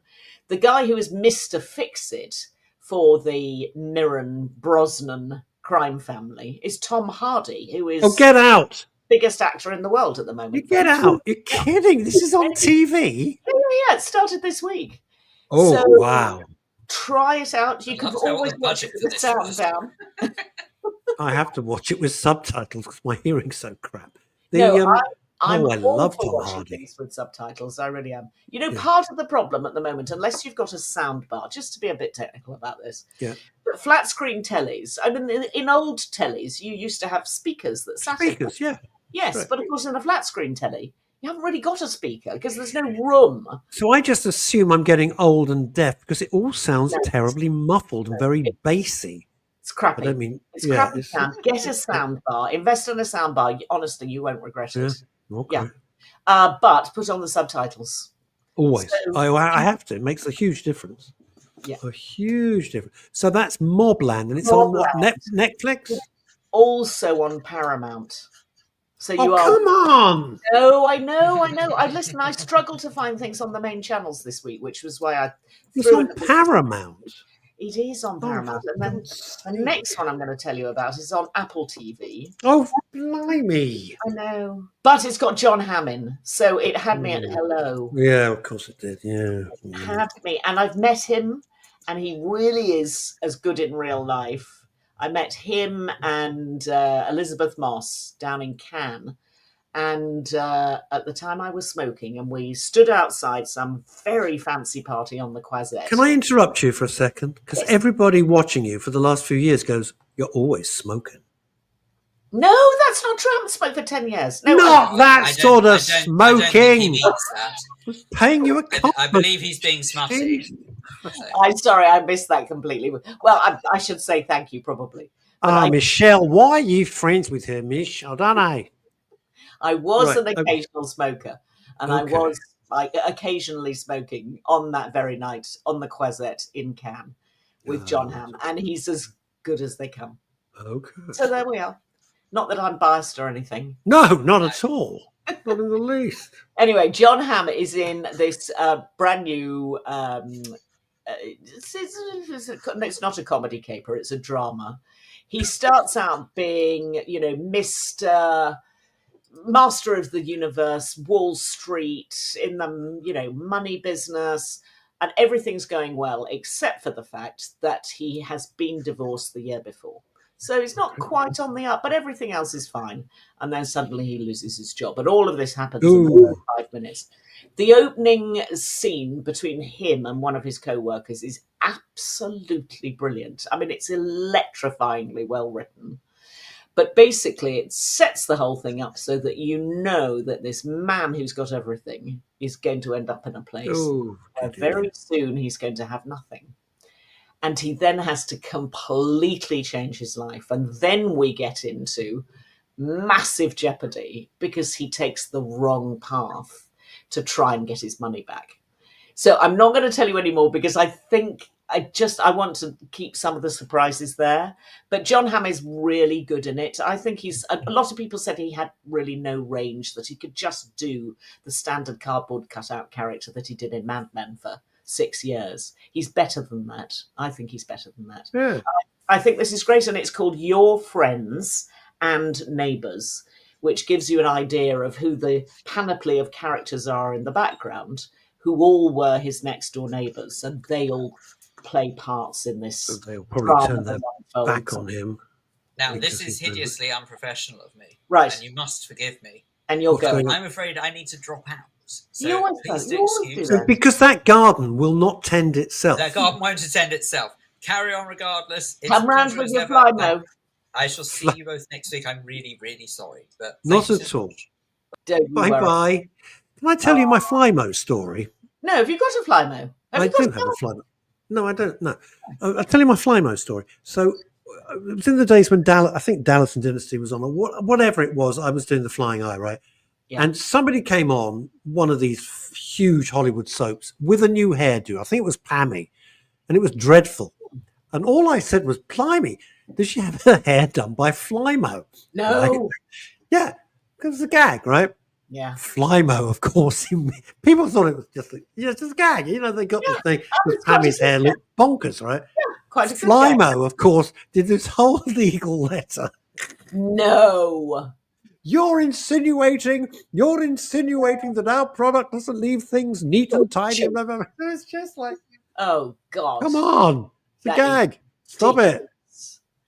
the guy who is Mr. Fix-It for the Mirren-Brosnan crime family, is Tom Hardy, who is... Oh, get out! Biggest actor in the world at the moment. You get out. You're kidding. This is on TV. Yeah, it started this week. Oh, wow. Try it out. You can always watch it with the sound down. I have to watch it with subtitles because my hearing's so crap. I love Tom Hardy with subtitles. I really am. Part of the problem at the moment, unless you've got a sound bar, just to be a bit technical about this, but flat screen tellies. I mean, in old tellies, you used to have speakers that sat. Speakers, yeah. Yes, right. But of course, in a flat screen telly, you haven't really got a speaker because there's no room. So I just assume I'm getting old and deaf because it all sounds terribly muffled and very bassy. It's crappy. I don't mean, it's crappy sound. Get a sound bar. Invest in a sound bar. Honestly, you won't regret it. Okay. Yeah. But put on the subtitles. Always. I have to. It makes a huge difference. Yeah. A huge difference. So that's Mobland, and it's on what? Netflix? Also on Paramount. So you come on! No, I know. I struggled to find things on the main channels this week, which was why It's on Paramount. It is on Paramount. And then the next one I'm going to tell you about is on Apple TV. Oh, blimey. I know. But it's got John Hamm in, so it had me at hello. Yeah, of course it did, yeah. It had me. And I've met him, and he really is as good in real life. I met him and Elizabeth Moss down in Cannes. And at the time I was smoking, and we stood outside some very fancy party on the Croisette. Can I interrupt you for a second? Because everybody watching you for the last few years goes, you're always smoking. No, that's not true. I haven't smoked for 10 years. No, not that sort of smoking. I don't think he means that. Paying you a compliment. I believe he's being smutty. I'm sorry, I missed that completely. Well, I should say thank you, probably. Michelle, why are you friends with her, Mish? I don't know. I was an occasional smoker, and I was occasionally smoking on that very night on the Croisette in Cannes with John Hamm, and he's as good as they come. Okay. So there we are. Not that I'm biased or anything. No, not at all. Not in the least. Anyway, John Hamm is in this brand new. It's not a comedy caper; it's a drama. He starts out being, Mr. Master of the Universe, Wall Street, in the money business, and everything's going well except for the fact that he has been divorced the year before. So he's not quite on the up, but everything else is fine. And then suddenly he loses his job. And all of this happens in the first 5 minutes. The opening scene between him and one of his co-workers is absolutely brilliant. I mean, it's electrifyingly well written. But basically, it sets the whole thing up so that you know that this man who's got everything is going to end up in a place where very soon he's going to have nothing. And he then has to completely change his life. And then we get into massive jeopardy because he takes the wrong path to try and get his money back. So I'm not going to tell you anymore because I think I want to keep some of the surprises there. But John Hamm is really good in it. I think a lot of people said he had really no range, that he could just do the standard cardboard cutout character that he did in Mad Men for 6 years. He's better than that. I think he's better than that. Yeah. I think this is great, and it's called Your Friends and Neighbours, which gives you an idea of who the panoply of characters are in the background, who all were his next door neighbours, and they all play parts in this. So they'll probably turn their back on him. Now, this is hideously unprofessional of me. Right. And you must forgive me. And you're going. I'm afraid I need to drop out. So you always please do. excuse me. Because that garden will not tend itself. That garden won't attend itself. Carry on regardless. Come round with your Flymo. I shall see you both next week. I'm really, really sorry. But not at all. Bye-bye. Can I tell you my Flymo story? No, have you got a Flymo? I do have a Flymo. No, I don't. No. I'll tell you my Flymo story. So it was in the days when I think Dallas and Dynasty was on, or whatever it was. I was doing the Flying Eye, right? Yeah. And somebody came on one of these huge Hollywood soaps with a new hairdo. I think it was Pammy, and it was dreadful. And all I said was, "Blimey, does she have her hair done by Flymo?" No. Right? Yeah, because it's a gag, right? Yeah. Flymo, of course. People thought it was just a gag. They got this thing with Pammy's hair looked bonkers, right? Yeah, quite a good Flymo, gag. of course, did this whole legal letter. No. You're insinuating that our product doesn't leave things neat and tidy. Blah, blah, blah. It's just like, oh God! Come on, it's a gag. Stop it.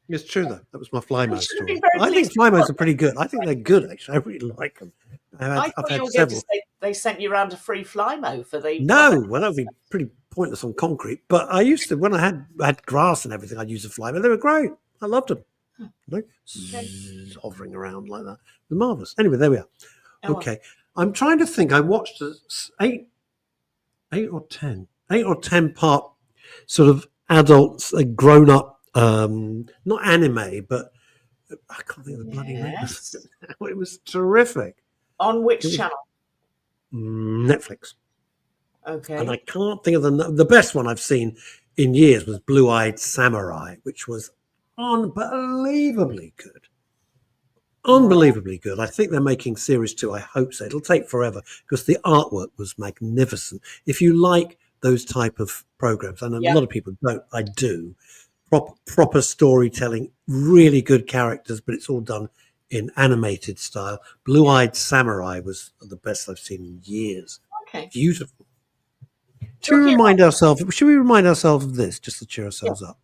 It's true though. That was my Flymo story. I think Flymos are pretty good. I think they're good actually. I really like them. I thought you were going to say they sent you around a free Flymo for the. No, well that would be pretty pointless on concrete. But I used to, when I had grass and everything, I'd use a Flymo. They were great. I loved them. Hovering around like that. They're marvelous. Anyway, there we are. Okay, I'm trying to think. I watched 8 or 10 part sort of adults, grown up, not anime, but I can't think of the bloody name. It was terrific. On which channel? Netflix. Okay. And I can't think of the best one I've seen in years was Blue Eyed Samurai, which was unbelievably good. Unbelievably good. I think they're making series 2. I hope so. It'll take forever because the artwork was magnificent. If you like those type of programs, and a lot of people don't, I do. Proper storytelling, really good characters, but it's all done in animated style. Blue Eyed Samurai was the best I've seen in years. Okay. Beautiful. Should we remind ourselves of this just to cheer ourselves up?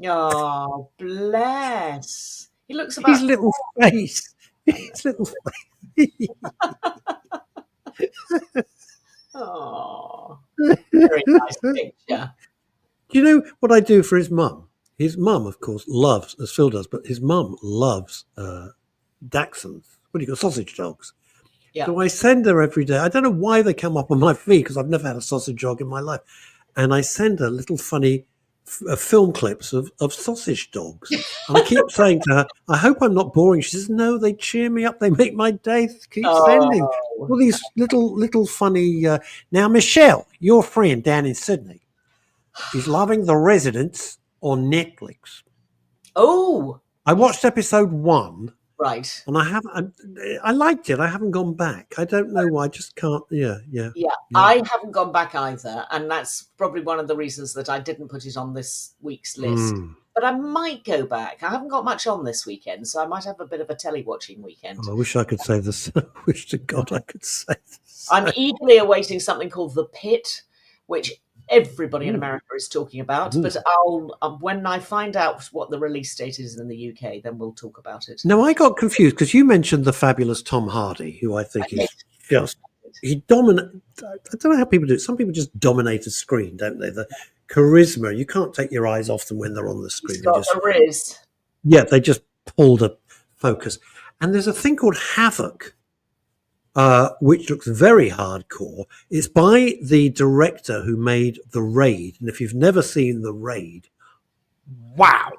Oh, bless. He looks about his little face. His little face. Oh, very nice picture. Do you know what I do for his mum? His mum, of course, loves, as Phil does, but his mum loves Dachshunds. What do you call sausage dogs? Yeah. So I send her every day. I don't know why they come up on my feed because I've never had a sausage dog in my life. And I send her little funny film clips of sausage dogs. And I keep saying to her, I hope I'm not boring. She says, no, they cheer me up. They make my day. Keep sending all these little funny. Now, Michelle, your friend down in Sydney, is loving The Residents on Netflix. Oh. I watched episode 1 Right. And I liked it. I haven't gone back. I don't know why. I just can't. Yeah. I haven't gone back either, and that's probably one of the reasons that I didn't put it on this week's list. But I might go back. I haven't got much on this weekend, so I might have a bit of a telly-watching weekend. Oh, I wish I could say this. I wish to God I could say this. I'm eagerly awaiting something called The Pit, which everybody in America is talking about. But I'll when I find out what the release date is in the UK, then we'll talk about it. No, I got confused because you mentioned the fabulous Tom Hardy, who I think is just he dominate. I don't know how people do it. Some people just dominate a screen, don't they? The charisma, you can't take your eyes off them when they're on the screen. He's got the riz. Yeah, they just pull the focus. And there's a thing called Havoc, which looks very hardcore. It's by the director who made The Raid. And if you've never seen The Raid, wow.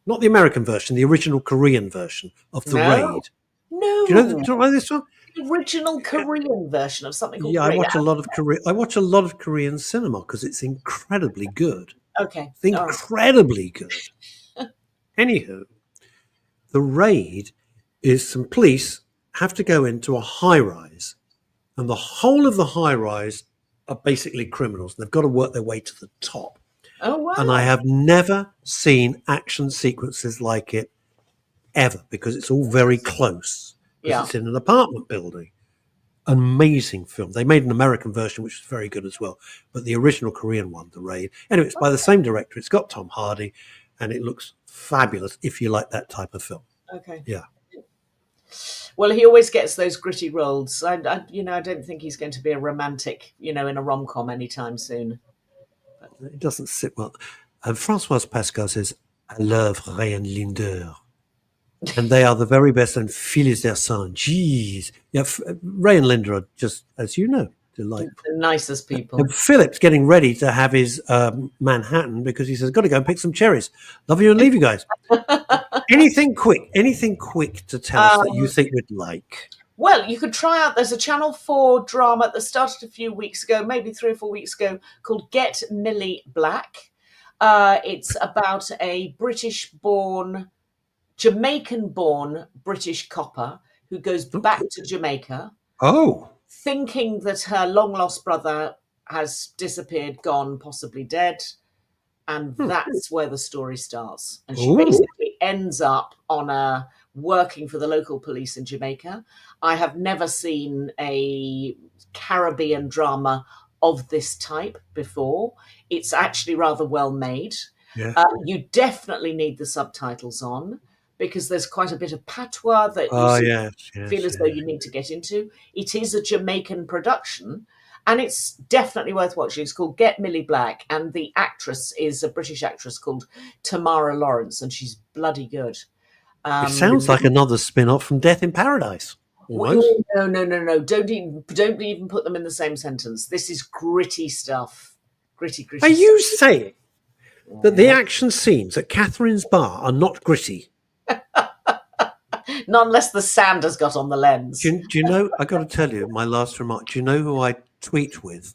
Not the American version, the original Korean version of The Raid. No. Do you know this one? The original Korean version of something called I watch a lot of Korean cinema because it's incredibly good. Okay. It's incredibly good. Anywho, The Raid is some police have to go into a high-rise, and the whole of the high-rise are basically criminals. They've got to work their way to the top. Oh, wow. And I have never seen action sequences like it ever because it's all very close. Yeah. It's in an apartment building. Amazing film. They made an American version, which is very good as well. But the original Korean one, The Raid. Anyway, it's by the same director. It's got Tom Hardy, and it looks fabulous if you like that type of film. Okay. Yeah. Well, he always gets those gritty roles. I don't think he's going to be a romantic, in a rom-com anytime soon. It doesn't sit well. Françoise Pascal says, I love Ray and Linder. And they are the very best, and Phyllis Dersin. Jeez. Yeah, Ray and Linda are just, as you know, delightful. The nicest people. And Philip's getting ready to have his Manhattan because he says, got to go and pick some cherries. Love you and leave you guys. Anything quick to tell us that you think we'd like? Well, you could try out, there's a Channel 4 drama that started a few weeks ago, maybe 3 or 4 weeks ago, called Get Millie Black. It's about a Jamaican-born British copper who goes back to Jamaica. Oh. Thinking that her long-lost brother has disappeared, gone, possibly dead. And that's where the story starts. And she basically ends up working for the local police in Jamaica. I have never seen a Caribbean drama of this type before. It's actually rather well made. Yeah. You definitely need the subtitles on because there's quite a bit of patois that you feel as though you need to get into. It is a Jamaican production, and it's definitely worth watching. It's called Get Millie Black, and the actress is a British actress called Tamara Lawrence, and she's bloody good. It sounds like another spin-off from Death in Paradise. No. Don't even put them in the same sentence. This is gritty stuff. Gritty. Are you saying that the action scenes at Catherine's bar are not gritty? Not unless the sand has got on the lens. Do you know, I got to tell you, my last remark, do you know who I tweet with?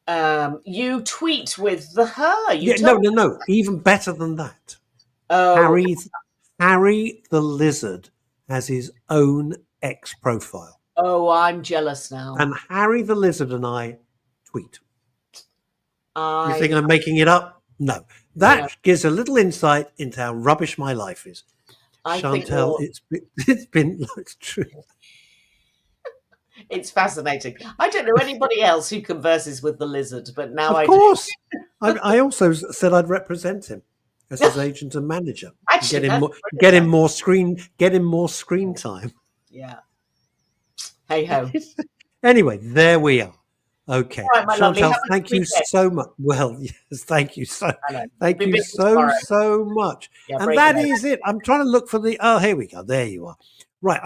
You tweet with her. No. Even better than that. Oh. Harry the Lizard has his own X profile. Oh, I'm jealous now. And Harry the Lizard and I tweet. You think I'm making it up? No. That gives a little insight into how rubbish my life is. Chantal, it's true. It's fascinating. I don't know anybody else who converses with the lizard, but now of course. I also said I'd represent him as his agent and manager. Actually, get him more screen time. Yeah. Hey ho. Anyway, there we are. Okay, right, Chantal, thank you so much. Well, yes, thank you so much. Yeah, and that is it. I'm trying to look for the. Oh, here we go. There you are. Right.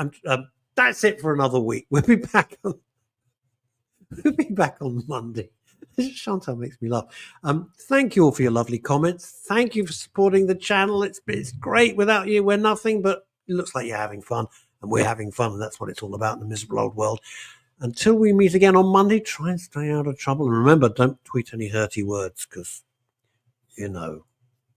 That's it for another week. We'll be back on Monday. Chantal makes me laugh. Thank you all for your lovely comments. Thank you for supporting the channel. It's great. Without you, we're nothing. But it looks like you're having fun, and we're having fun, and that's what it's all about in the miserable old world. Until we meet again on Monday, try and stay out of trouble. And remember, don't tweet any hurty words because,